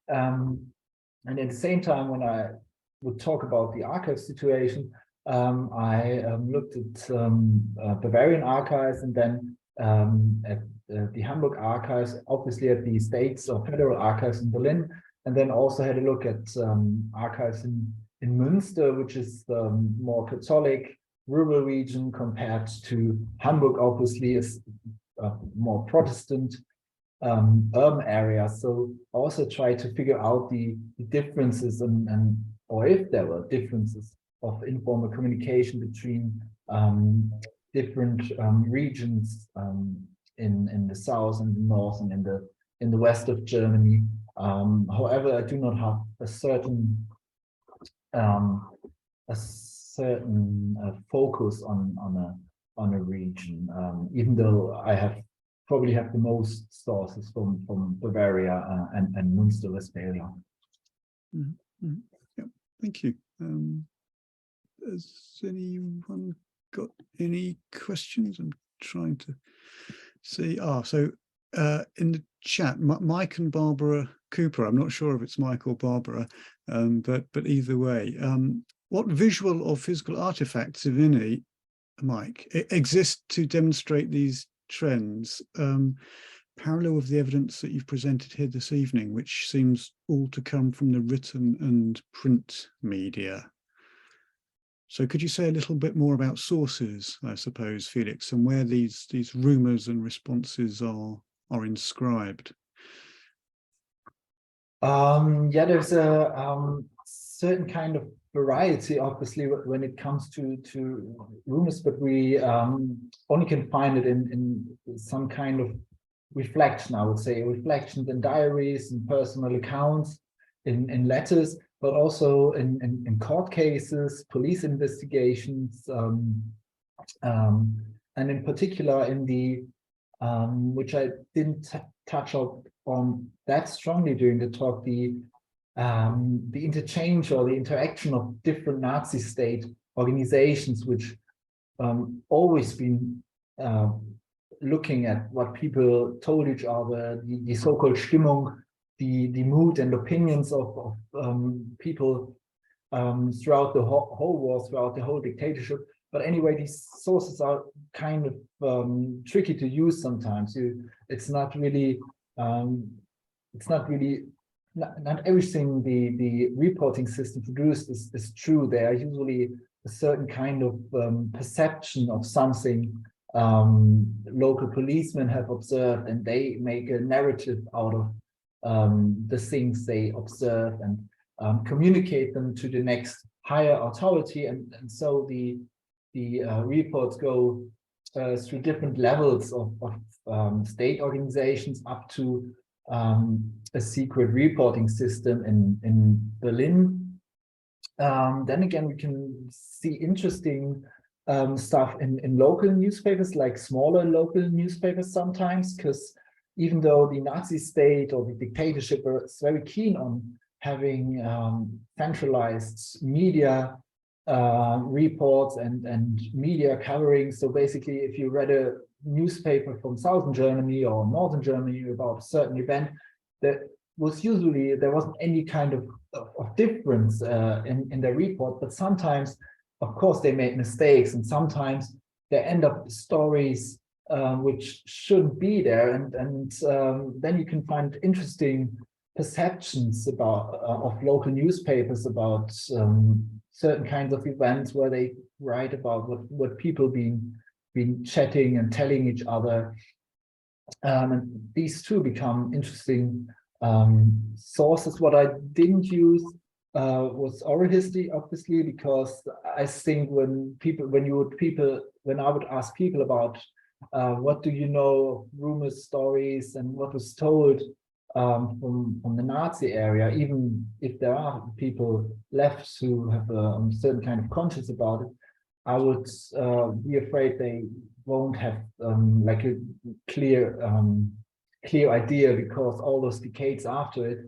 S2: And at the same time, when I would talk about the archive situation, I looked at Bavarian archives, and then at the Hamburg archives, obviously at the states or federal archives in Berlin, and then also had a look at archives in Münster, which is the more Catholic rural region, compared to Hamburg, obviously, is more Protestant urban areas. So also try to figure out the differences and or if there were differences of informal communication between different regions in the south and the north and in the west of Germany. However, I do not have a certain focus on a region, even though I probably have the most sources from Bavaria and Münster, Westphalia.
S1: Mm-hmm. Yeah, thank you. Has anyone got any questions? I'm trying to see. So in the chat, Mike and Barbara Cooper, I'm not sure if it's Mike or Barbara, but either way, what visual or physical artifacts, if any, Mike, exist to demonstrate these trends, parallel with the evidence that you've presented here this evening, which seems all to come from the written and print media? So could you say a little bit more about sources, I suppose, Felix, and where these rumours and responses are inscribed?
S2: Yeah, there's a certain kind of variety, obviously, when it comes to rumours, but we only can find it in some kind of reflection, I would say, reflections in diaries and personal accounts, in letters, but also in court cases, police investigations, and in particular in the, which I didn't touch on that strongly during the talk, the interchange or the interaction of different Nazi state organizations, which always been looking at what people told each other, the so-called Stimmung, the mood and opinions of people throughout the whole war, throughout the whole dictatorship. But anyway, these sources are kind of tricky to use sometimes. It's not not everything the reporting system produced is true. There are usually a certain kind of perception of something local policemen have observed, and they make a narrative out of the things they observe and communicate them to the next higher authority, and so the reports go through different levels of state organizations up to a secret reporting system in Berlin. Then again, we can see interesting stuff in local newspapers, like smaller local newspapers sometimes, because even though the Nazi state or the dictatorship is very keen on having centralized media reports and media covering, so basically if you read a newspaper from southern Germany or northern Germany about a certain event, there wasn't any kind of difference in their report, but sometimes, of course, they made mistakes, and sometimes they end up with stories which shouldn't be there, and then you can find interesting perceptions about of local newspapers about certain kinds of events where they write about what people been chatting and telling each other, and these two become interesting sources. What I didn't use was oral history, obviously, because I think when I would ask people about what do you know, rumors, stories, and what was told from the Nazi area, even if there are people left who have a certain kind of conscience about it, I would be afraid they won't have like a clear idea, because all those decades after it,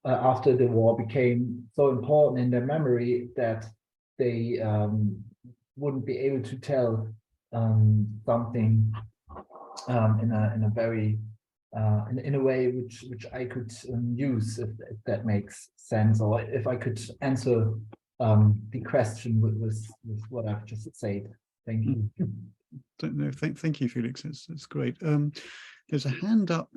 S2: after the war, became so important in their memory that they wouldn't be able to tell something in a very in a way which I could use, if that makes sense, or if I could answer the question with what I've just said. Thank you.
S1: No, thank you, Felix. It's great. There's a hand up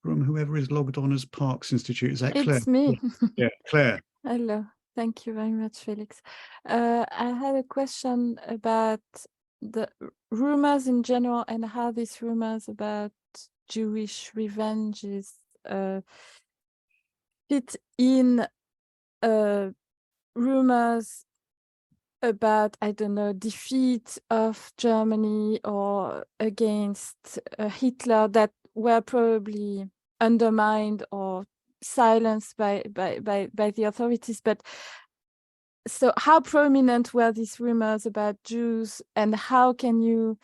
S1: from whoever is logged on as Parks Institute. Is that Claire?
S3: It's me.
S1: Yeah, Claire.
S3: Hello. Thank you very much, Felix. I had a question about the rumors in general and how these rumors about Jewish revenges fit in rumors about, I don't know, defeat of Germany or against Hitler that were probably undermined or silenced by the authorities. But so how prominent were these rumors about Jews, and how can you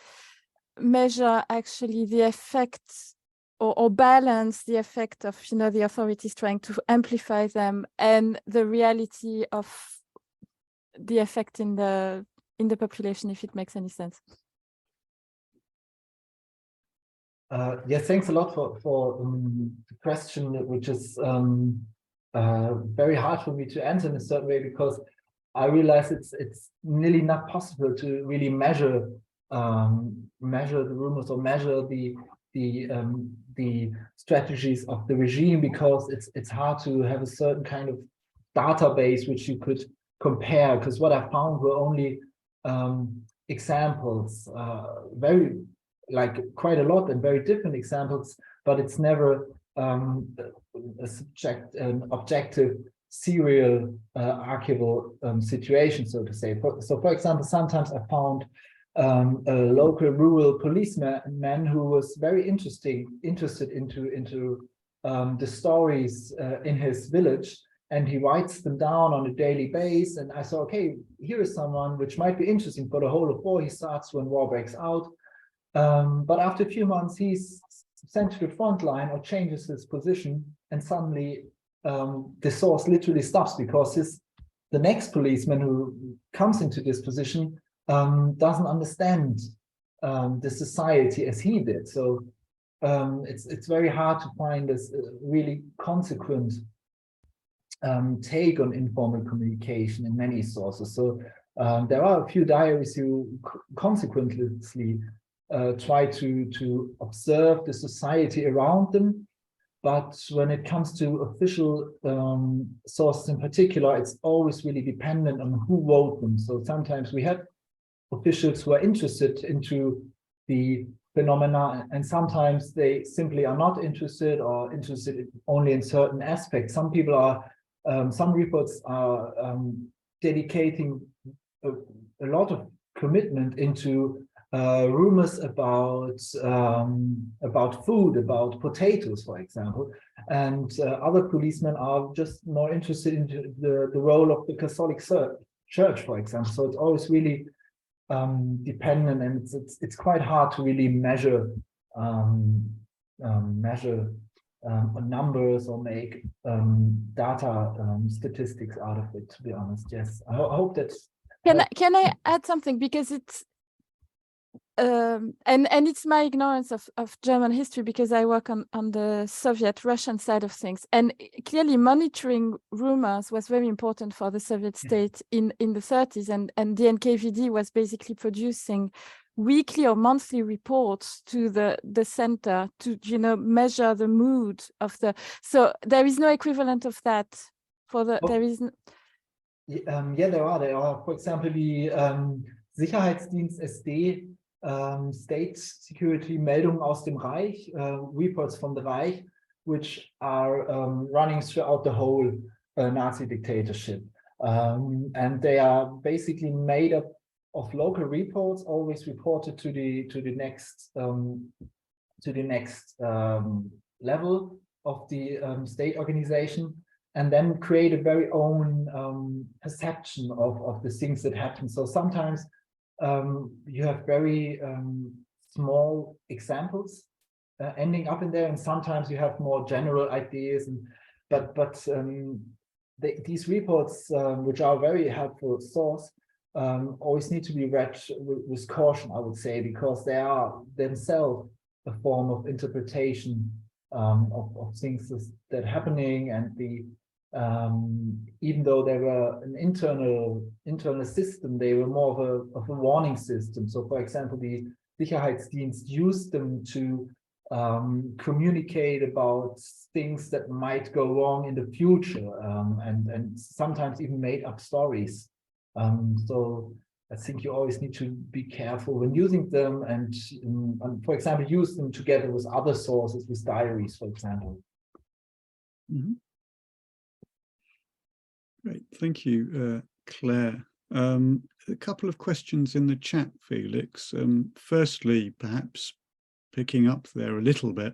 S3: measure actually the effect or balance the effect of, you know, the authorities trying to amplify them and the reality of the effect in the population, if it makes any sense?
S2: Yes, thanks a lot for the question, which is very hard for me to answer in a certain way, because I realize it's nearly not possible to really measure the rumors or measure the strategies of the regime, because it's hard to have a certain kind of database which you could compare, because what I found were only examples, quite a lot and very different examples, but it's never an objective serial archival situation, so to say. So for example, sometimes I found a local rural policeman who was very interested into the stories in his village, and he writes them down on a daily basis. And I thought, okay, here is someone which might be interesting for the whole of war. He starts when war breaks out. But after a few months, he's sent to the front line or changes his position, and suddenly the source literally stops, because the next policeman who comes into this position doesn't understand the society as he did. So it's very hard to find this really consequent take on informal communication in many sources. So there are a few diaries who consequently try to observe the society around them, but when it comes to official sources in particular, it's always really dependent on who wrote them. So sometimes we have officials who are interested into the phenomena, and sometimes they simply are not interested, or interested only in certain aspects. Some people are, some reports are dedicating a lot of commitment into rumors about food, about potatoes, for example, and other policemen are just more interested in the role of the Catholic Church, for example. So it's always really dependent, and it's quite hard to really measure numbers or make data statistics out of it, to be honest. Yes, I hope that.
S3: Can I add something, because it's and it's my ignorance of German history, because I work on the Soviet Russian side of things, and clearly monitoring rumors was very important for the Soviet state in the 30s, and the NKVD was basically producing weekly or monthly reports to the center to, you know, measure the mood of the. So there is no equivalent of that for the. There is.
S2: Yeah, there are. For example, the Sicherheitsdienst SD. State security Meldungen aus dem Reich, reports from the Reich, which are running throughout the whole Nazi dictatorship, and they are basically made up of local reports, always reported to the next level of the state organization, and then create a very own perception of the things that happen. So sometimes you have very small examples ending up in there, and sometimes you have more general ideas. But these reports, which are a very helpful source, always need to be read with caution, I would say, because they are themselves a form of interpretation of things that are happening, and the even though they were an internal system, they were more of a warning system. So, for example, the Sicherheitsdienst used them to communicate about things that might go wrong in the future, and sometimes even made up stories. So I think you always need to be careful when using them, and for example, use them together with other sources, with diaries, for example.
S1: Mm-hmm. Great, thank you, Claire. A couple of questions in the chat, Felix. Firstly, perhaps picking up there a little bit,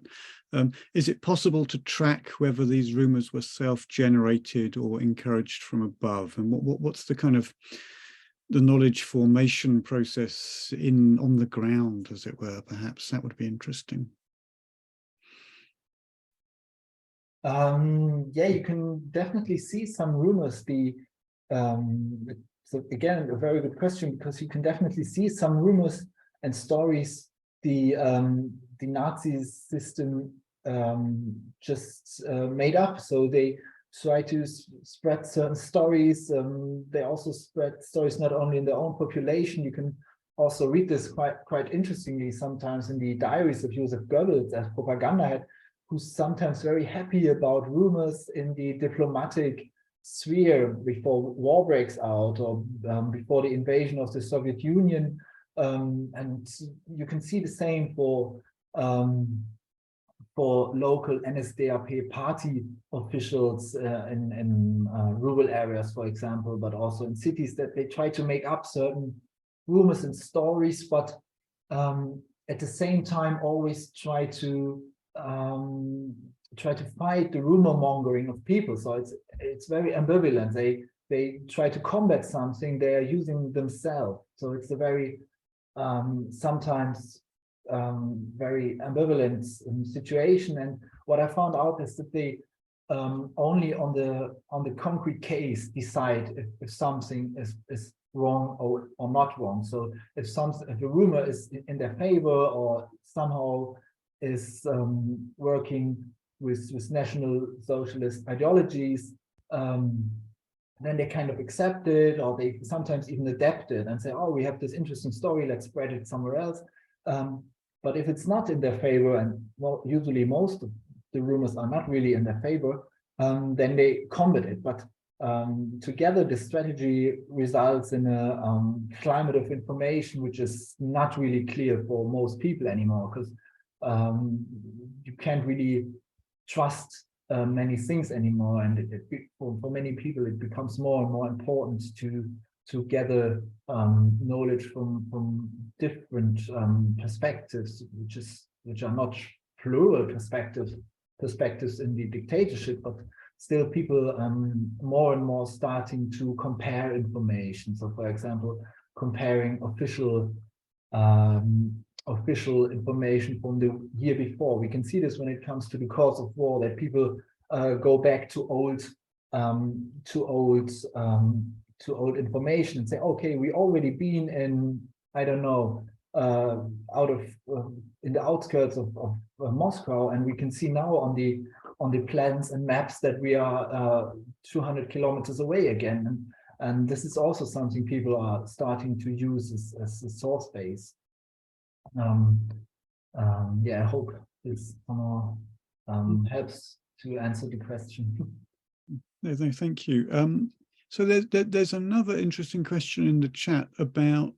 S1: is it possible to track whether these rumours were self-generated or encouraged from above? And what's the kind of the knowledge formation process on the ground, as it were? Perhaps that would be interesting.
S2: Yeah, you can definitely see some rumors. So again, a very good question, because you can definitely see some rumors and stories the Nazi system just made up. So they try to spread certain stories. They also spread stories not only in their own population. You can also read this quite interestingly sometimes in the diaries of Joseph Goebbels as propaganda head, who's sometimes very happy about rumors in the diplomatic sphere before war breaks out, or before the invasion of the Soviet Union. And you can see the same for local NSDAP party officials in rural areas, for example, but also in cities, that they try to make up certain rumors and stories, but at the same time always try to fight the rumor mongering of people. So it's very ambivalent. They try to combat something they are using themselves. So it's a very sometimes very ambivalent situation. And what I found out is that they only on the concrete case decide if something is wrong or not wrong. So if a rumor is in their favor, or somehow is working with National Socialist ideologies, then they kind of accept it, or they sometimes even adapt it and say, oh, we have this interesting story, let's spread it somewhere else. But if it's not in their favor, and well, usually most of the rumors are not really in their favor, then they combat it. But together, the strategy results in a climate of information which is not really clear for most people anymore, because you can't really trust many things anymore, and for many people it becomes more and more important to gather knowledge from different perspectives, which are not plural perspectives in the dictatorship, but still people more and more starting to compare information. So, for example, comparing official information from the year before. We can see this when it comes to the cause of war, that people go back to old information and say, okay, we already been in, I don't know, in the outskirts of Moscow, and we can see now on the plans and maps that we are 200 kilometers away again. And this is also something people are starting to use as a source base. Yeah, I hope this helps to answer the question.
S1: No, thank you. So there's another interesting question in the chat about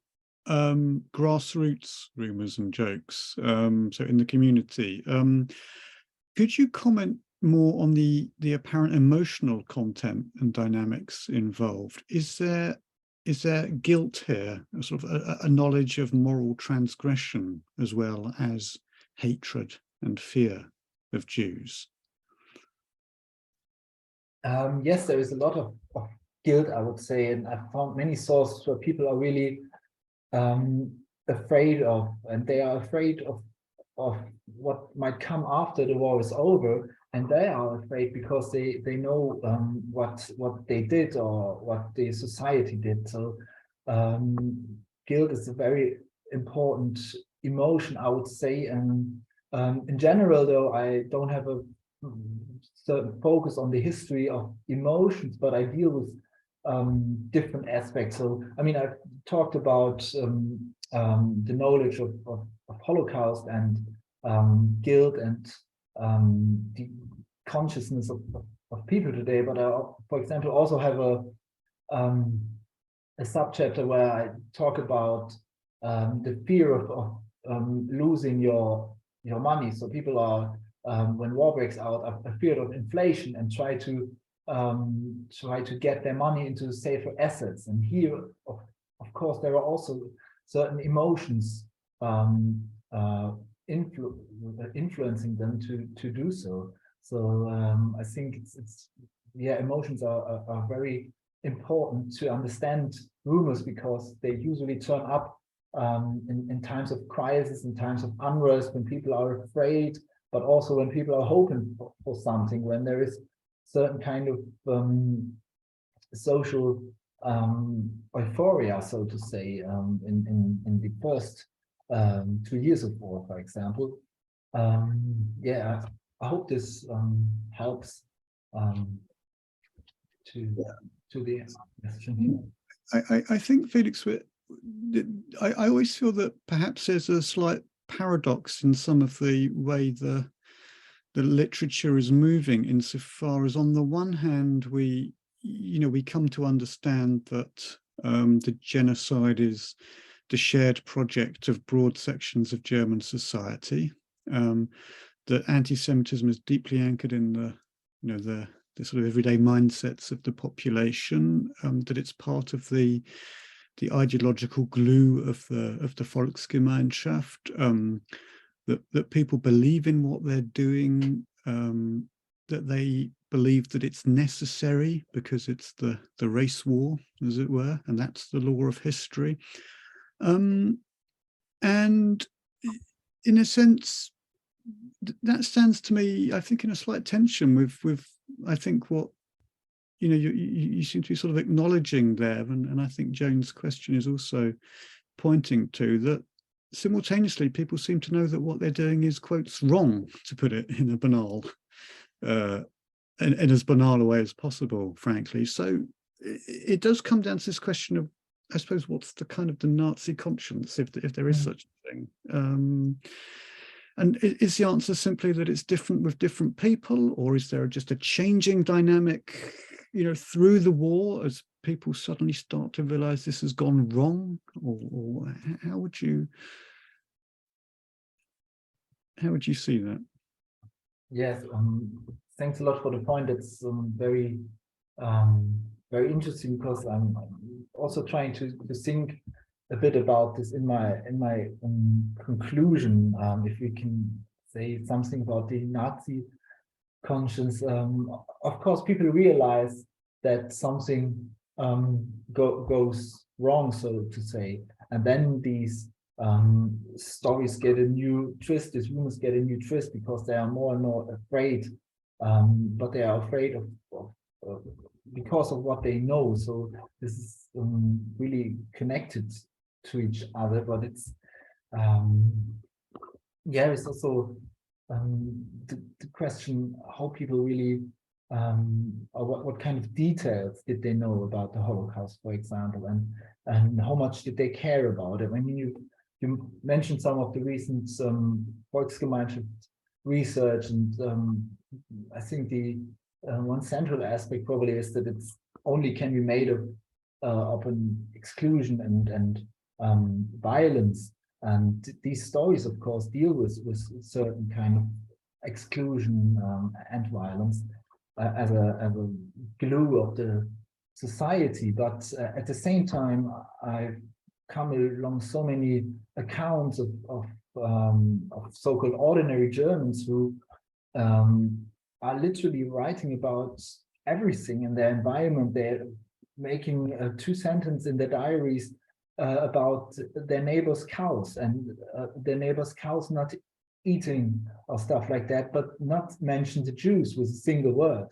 S1: grassroots rumours and jokes, so in the community. Could you comment more on the apparent emotional content and dynamics involved? Is there guilt here, a sort of a knowledge of moral transgression, as well as hatred and fear of Jews?
S2: Yes, there is a lot of guilt, I would say, and I've found many sources where people are really afraid of, and they are afraid of what might come after the war is over, and they are afraid because they know what they did or what the society did. So guilt is a very important emotion, I would say, and In general, though, I don't have a certain focus on the history of emotions, but I deal with different aspects. So, I mean, I've talked about the knowledge of Holocaust and guilt and the consciousness of people today, but I, for example, also have a subchapter where I talk about the fear of losing your money. So people are, when war breaks out, are afraid of inflation and try to get their money into safer assets. And here, of course, there are also certain emotions influencing them to do so. So I think it's emotions are very important to understand rumors, because they usually turn up in times of crisis, in times of unrest, when people are afraid, but also when people are hoping for something, when there is certain kind of social euphoria, so to say, in the first 2 years of war, for example. Yeah, I hope this helps to the question.
S1: I think, Felix, I always feel that perhaps there's a slight paradox in some of the way the literature is moving, insofar as on the one hand we come to understand that the genocide is the shared project of broad sections of German society, that anti-Semitism is deeply anchored in the sort of everyday mindsets of the population, that it's part of the ideological glue of the Volksgemeinschaft, that people believe in what they're doing, that they believe that it's necessary because it's the race war, as it were, and that's the law of history. And in a sense, that stands to me, I think, in a slight tension with I think what you seem to be sort of acknowledging there, and I think Joan's question is also pointing to that. Simultaneously, people seem to know that what they're doing is, quotes, wrong, to put it in a banal, in as banal a way as possible, frankly. So it does come down to this question of, I suppose, what's the kind of the Nazi conscience, if there is such a thing. And is the answer simply that it's different with different people, or is there just a changing dynamic, through the war, as people suddenly start to realize this has gone wrong? Or how would you see that?
S2: Yes, thanks a lot for the point. It's very very interesting, because I'm also trying to think a bit about this in my conclusion. If we can say something about the Nazi conscience, of course, people realize that something goes wrong, so to say, and then these stories get a new twist, these rumors get a new twist, because they are more and more afraid, but they are afraid of because of what they know. So this is really connected to each other, but it's it's also the question how people really or what kind of details did they know about the Holocaust, for example, and how much did they care about it. I mean, you mentioned some of the recent Volksgemeinschaft research, and I think the one central aspect probably is that it's only can be made of an exclusion and violence. And these stories, of course, deal with certain kind of exclusion and violence as a glue of the society. But at the same time, I've come along so many accounts of so-called ordinary Germans who are literally writing about everything in their environment. They're making 2 sentences in their diaries about their neighbors' cows, and their neighbors' cows not eating or stuff like that, but not mention the Jews with a single word.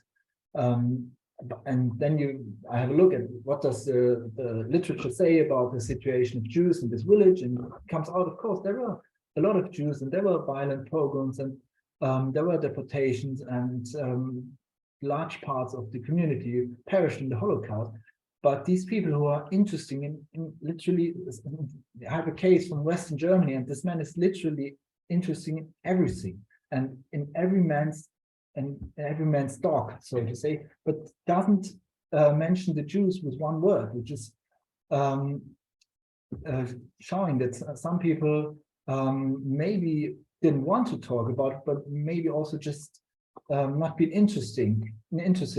S2: And then I have a look at what does the literature say about the situation of Jews in this village, and it comes out, of course, there are a lot of Jews, and there were violent pogroms, and there were deportations, and large parts of the community perished in the Holocaust. But these people who are interesting in literally, I have a case from Western Germany, and this man is literally interesting in everything and in every man's dog, so to say, but doesn't mention the Jews with one word, which is showing that some people maybe didn't want to talk about it, but maybe also just not been interested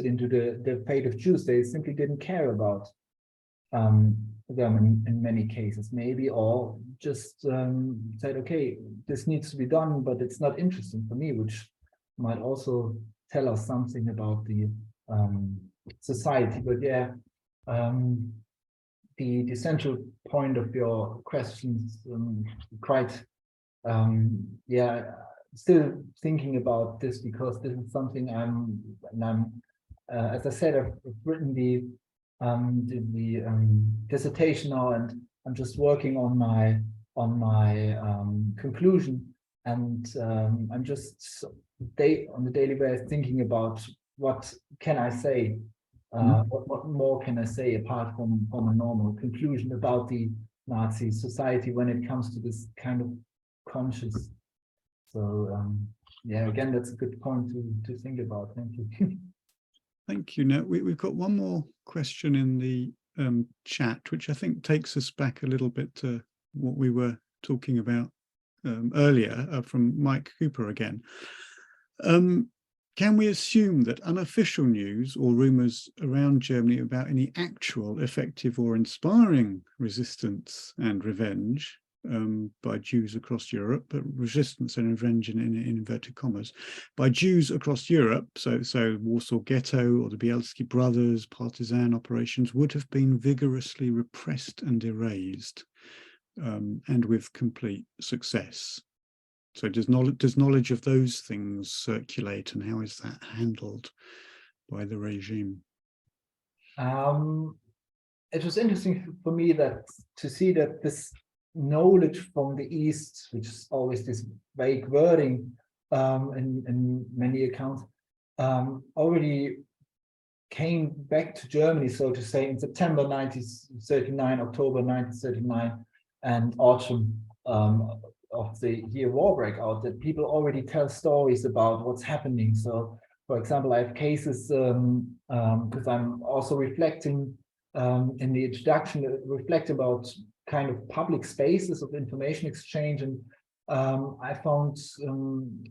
S2: into the fate of Jews. They simply didn't care about them in many cases, maybe, or just said, okay, this needs to be done, but it's not interesting for me, which might also tell us something about the society. But yeah, the central point of your questions, quite yeah, still thinking about this, because this is something I'm as I said, I've written the dissertation now, and I'm just working on my conclusion, and I'm just on the daily basis thinking about what can I say, what more can I say apart from a normal conclusion about the Nazi society when it comes to this kind of conscious. So yeah, again, that's a good point to think about. Thank you.
S1: Thank you. Now we've got one more question in the chat, which I think takes us back a little bit to what we were talking about earlier, from Mike Cooper again. Can we assume that unofficial news or rumours around Germany about any actual, effective or inspiring resistance and revenge by Jews across Europe, but resistance and revenge in inverted commas, by Jews across Europe, so Warsaw Ghetto or the Bielski Brothers partisan operations, would have been vigorously repressed and erased, and with complete success? So does knowledge of those things circulate, and how is that handled by the regime?
S2: It was interesting for me to see that this knowledge from the East, which is always this vague wording in many accounts, already came back to Germany, so to say, in September 1939, October 1939, and autumn of the year war breakout, that people already tell stories about what's happening. So, for example, I have cases, because I'm also reflecting in the introduction, reflect about kind of public spaces of information exchange, and I found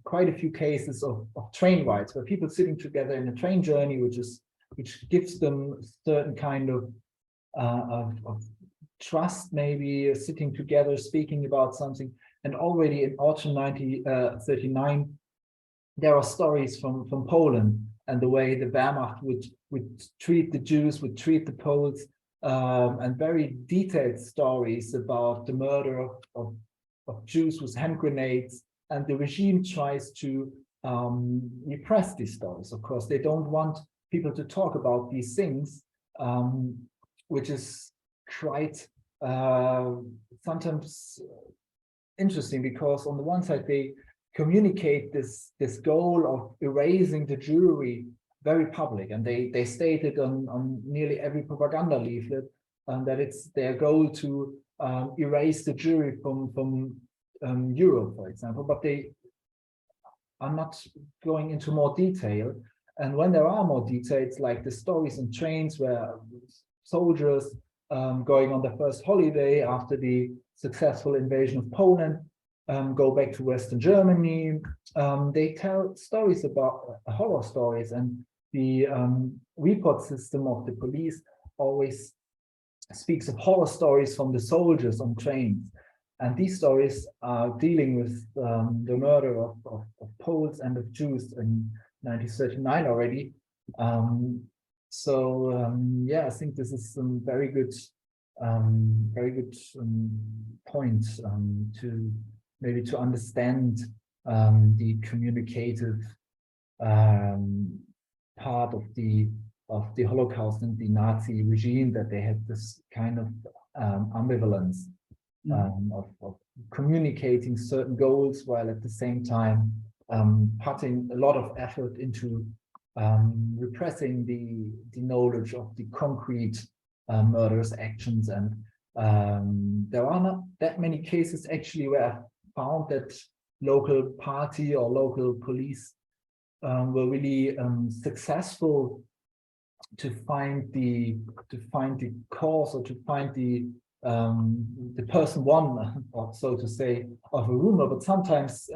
S2: quite a few cases of train rides where people sitting together in a train journey, which gives them a certain kind of trust, maybe sitting together, speaking about something. And already in autumn 1939, there are stories from Poland and the way the Wehrmacht would treat the Jews, would treat the Poles, and very detailed stories about the murder of Jews with hand grenades. And the regime tries to repress these stories. Of course, they don't want people to talk about these things, which is quite sometimes interesting, because on the one side they communicate this goal of erasing the Jewry very public, and they stated on nearly every propaganda leaflet that it's their goal to erase the Jewry from Europe, for example, but they are not going into more detail. And when there are more details, like the stories in trains where soldiers going on their first holiday after the successful invasion of Poland go back to Western Germany, they tell stories about horror stories, and the report system of the police always speaks of horror stories from the soldiers on trains. And these stories are dealing with the murder of Poles and of Jews in 1939 already. Yeah, I think this is some very good point to maybe to understand the communicative part of the Holocaust and the Nazi regime, that they had this kind of ambivalence of communicating certain goals, while at the same time putting a lot of effort into repressing the knowledge of the concrete murderous actions. And there are not that many cases actually where I found that local party or local police were really successful to find the cause, or to find the person one, or so to say, of a rumor. But sometimes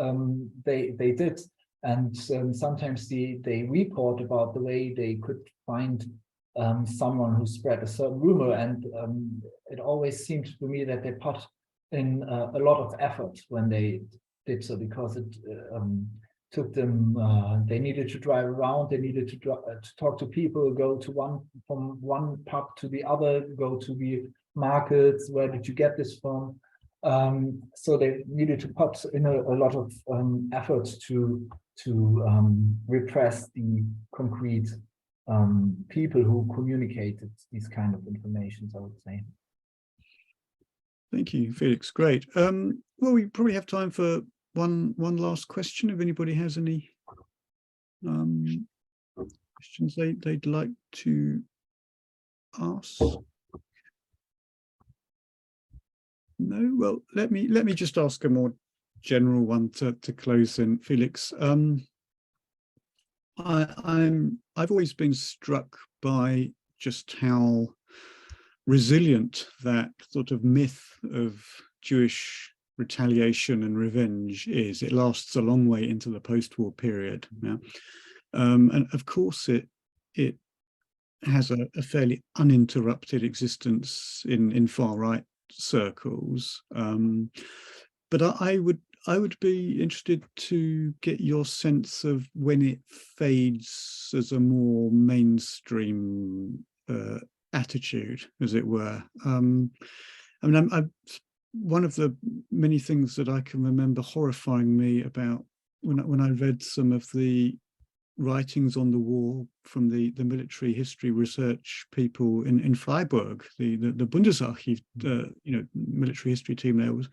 S2: they did, and sometimes they report about the way they could find someone who spread a certain rumor, and it always seemed to me that they put in a lot of effort when they did so, because it took them, they needed to drive around, they needed to talk to people, go to from one pub to the other, go to the markets, where did you get this from? So they needed to put in a lot of effort to repress the concrete people who communicated these kind of informations, I would say.
S1: Thank you, Felix. Great. Well, we probably have time for one last question, if anybody has any questions they'd like to ask. No? Well, let me just ask a more general one to close in, Felix. I've always been struck by just how resilient that sort of myth of Jewish retaliation and revenge is. It lasts a long way into the post-war period. Yeah? And of course it has a fairly uninterrupted existence in far-right circles. But I would be interested to get your sense of when it fades as a more mainstream attitude, as it were. I mean, one of the many things that I can remember horrifying me about when I read some of the writings on the war from the military history research people in Freiburg, the Bundesarchiv, military history team there, was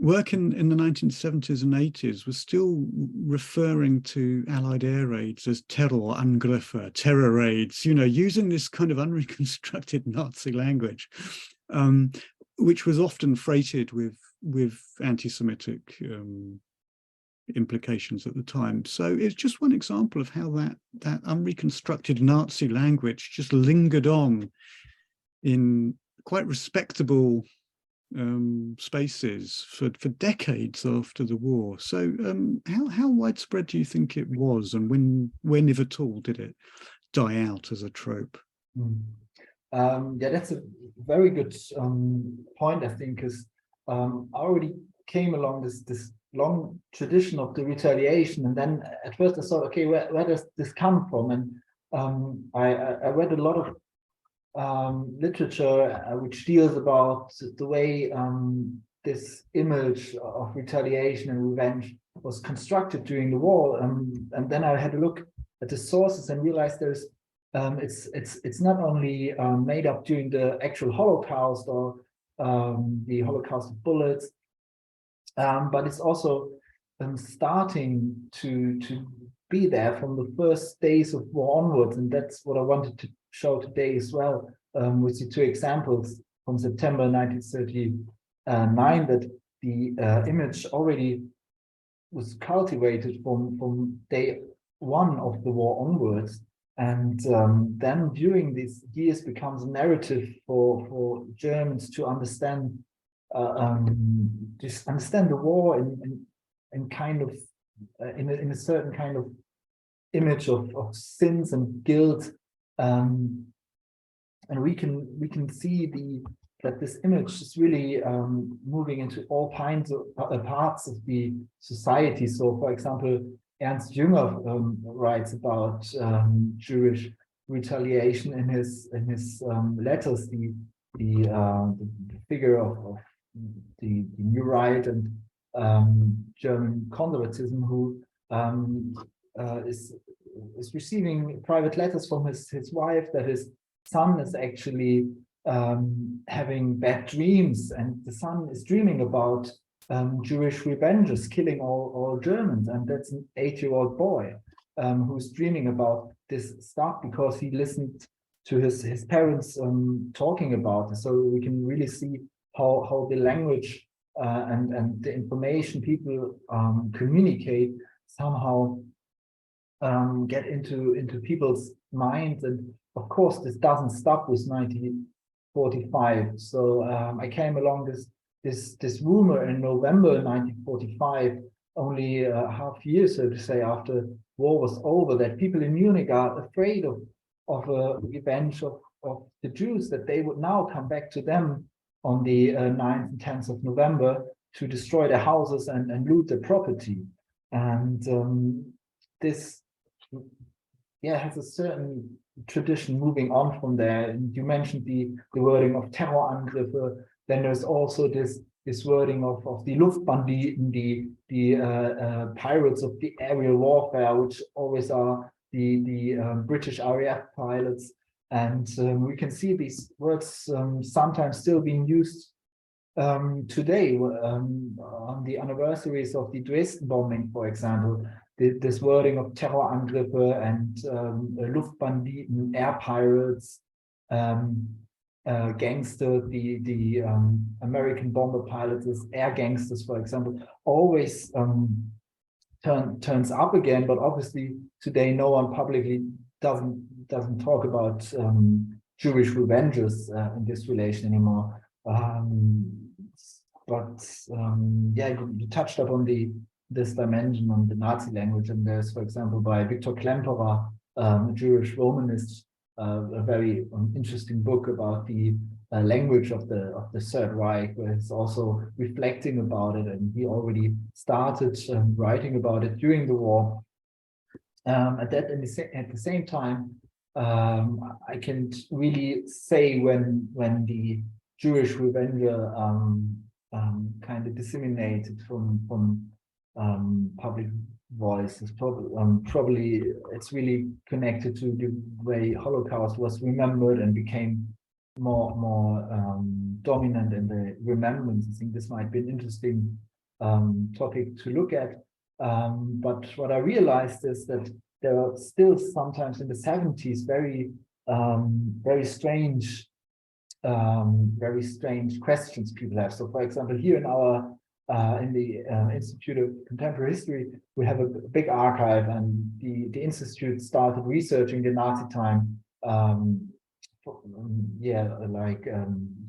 S1: work in the 1970s and 80s was still referring to Allied air raids as Terrorangriffe, terror raids, using this kind of unreconstructed Nazi language, which was often freighted with anti-Semitic implications at the time. So it's just one example of how that unreconstructed Nazi language just lingered on in quite respectable spaces for decades after the war. So how widespread do you think it was, and when if at all did it die out as a trope?
S2: Yeah, that's a very good point, I think, because I already came along this long tradition of the retaliation, and then at first I thought, okay, where does this come from? And I read a lot of literature which deals about the way this image of retaliation and revenge was constructed during the war, and then I had a look at the sources and realized there's it's not only made up during the actual Holocaust or the Holocaust of bullets, but it's also starting to be there from the first days of war onwards, and that's what I wanted to show today as well, with the two examples from September 1939, that the image already was cultivated from day one of the war onwards, and then during these years becomes a narrative for Germans to understand the war in kind of in a certain kind of image of sins and guilt, and we can see that this image is really moving into all kinds of parts of the society. So, for example, Ernst Jünger writes about Jewish retaliation in his letters. The figure of the new right and German conservatism, who is receiving private letters from his wife that his son is actually having bad dreams, and the son is dreaming about Jewish revenges, killing all Germans, and that's an 8-year-old boy who's dreaming about this stuff because he listened to his parents talking about it. So we can really see how the language and the information people communicate somehow get into people's minds. And of course, this doesn't stop with 1945. So I came along this rumor in November 1945, only half year, so to say, after war was over, that people in Munich are afraid of a revenge of the Jews, that they would now come back to them on the 9th and 10th of November to destroy their houses and loot their property. And this has a certain tradition moving on from there. And you mentioned the wording of Terrorangriffe. Then there's also this wording of the Luftbanditen, the pirates of the aerial warfare, which always are the British RAF pilots. And we can see these words sometimes still being used today on the anniversaries of the Dresden bombing, for example. This wording of Terrorangriffe and Luftbanditen, air pirates, gangster, the American bomber pilots as air gangsters, for example, always turns up again. But obviously today no one publicly doesn't talk about Jewish revenges in this relation anymore. You touched upon this dimension on the Nazi language, and there's, for example, by Viktor Klemperer, a Jewish Romanist, a very interesting book about the language of the Third Reich, where it's also reflecting about it, and he already started writing about it during the war. At the same time, I can really say when the Jewish revenger kind of disseminated from public voice is probably it's really connected to the way Holocaust was remembered and became more dominant in the remembrance. I think this might be an interesting topic to look at. But what I realized is that there are still sometimes in the 70s very strange questions people have. So, for example, here in our in the Institute of Contemporary History, we have a big archive, and the Institute started researching the Nazi time,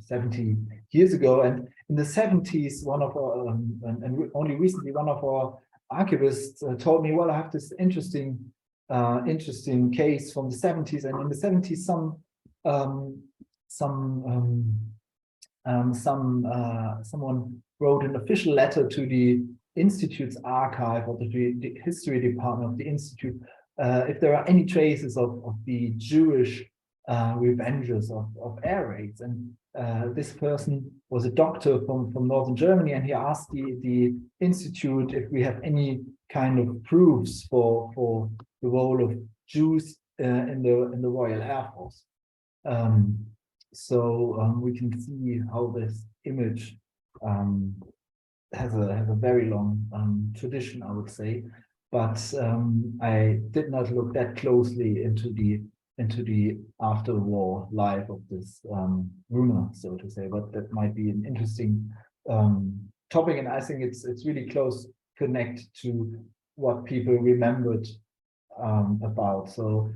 S2: 70 years ago. And in the 70s, one of our, and only recently, one of our archivists told me, well, I have this interesting case from the 70s, and in the 70s, someone wrote an official letter to the Institute's archive, or to the history department of the Institute, if there are any traces of the Jewish revenges of air raids. And this person was a doctor from northern Germany, and he asked the Institute if we have any kind of proofs for the role of Jews in the Royal Air Force. So we can see how this image has a very long tradition, I would say. But I did not look that closely into the after-war life of this rumor, so to say. But that might be an interesting topic, and I think it's really close connected to what people remembered about. So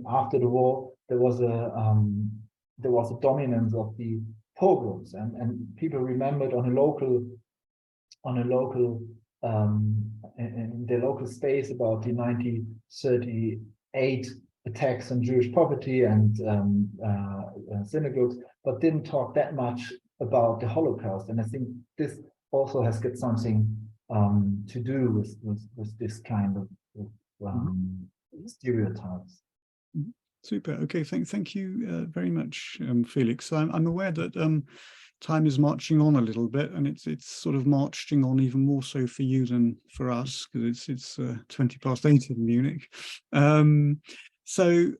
S2: after the war, there was a dominance of the pogroms, and people remembered in their local space about the 1938 attacks on Jewish property and synagogues, but didn't talk that much about the Holocaust. And I think this also has got something to do with this kind of stereotypes.
S1: Super. Okay, thank you very much, Felix. So I'm aware that time is marching on a little bit, and it's sort of marching on even more so for you than for us, because it's 20 past 8 in Munich. So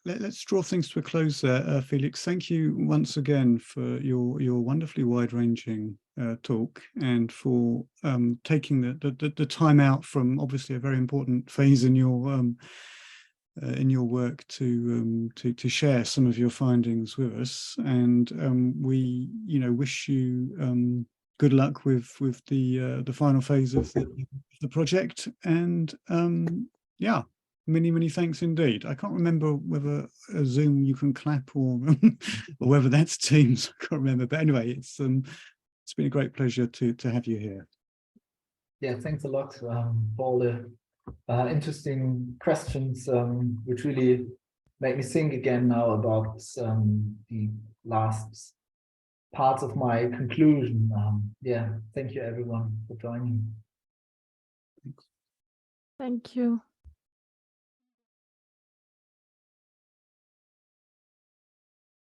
S1: let's draw things to a close there. Felix, thank you once again for your wonderfully wide-ranging talk, and for taking the time out from obviously a very important phase in your work to share some of your findings with us. And we wish you good luck with the final phase of the project. And yeah, many thanks indeed. I can't remember whether Zoom you can clap or or whether that's Teams. I can't remember, but anyway, it's been a great pleasure to have you here.
S2: Yeah, thanks a lot for all the interesting questions, which really make me think again now about the last parts of my conclusion. Yeah, thank you everyone for joining.
S3: Thank you.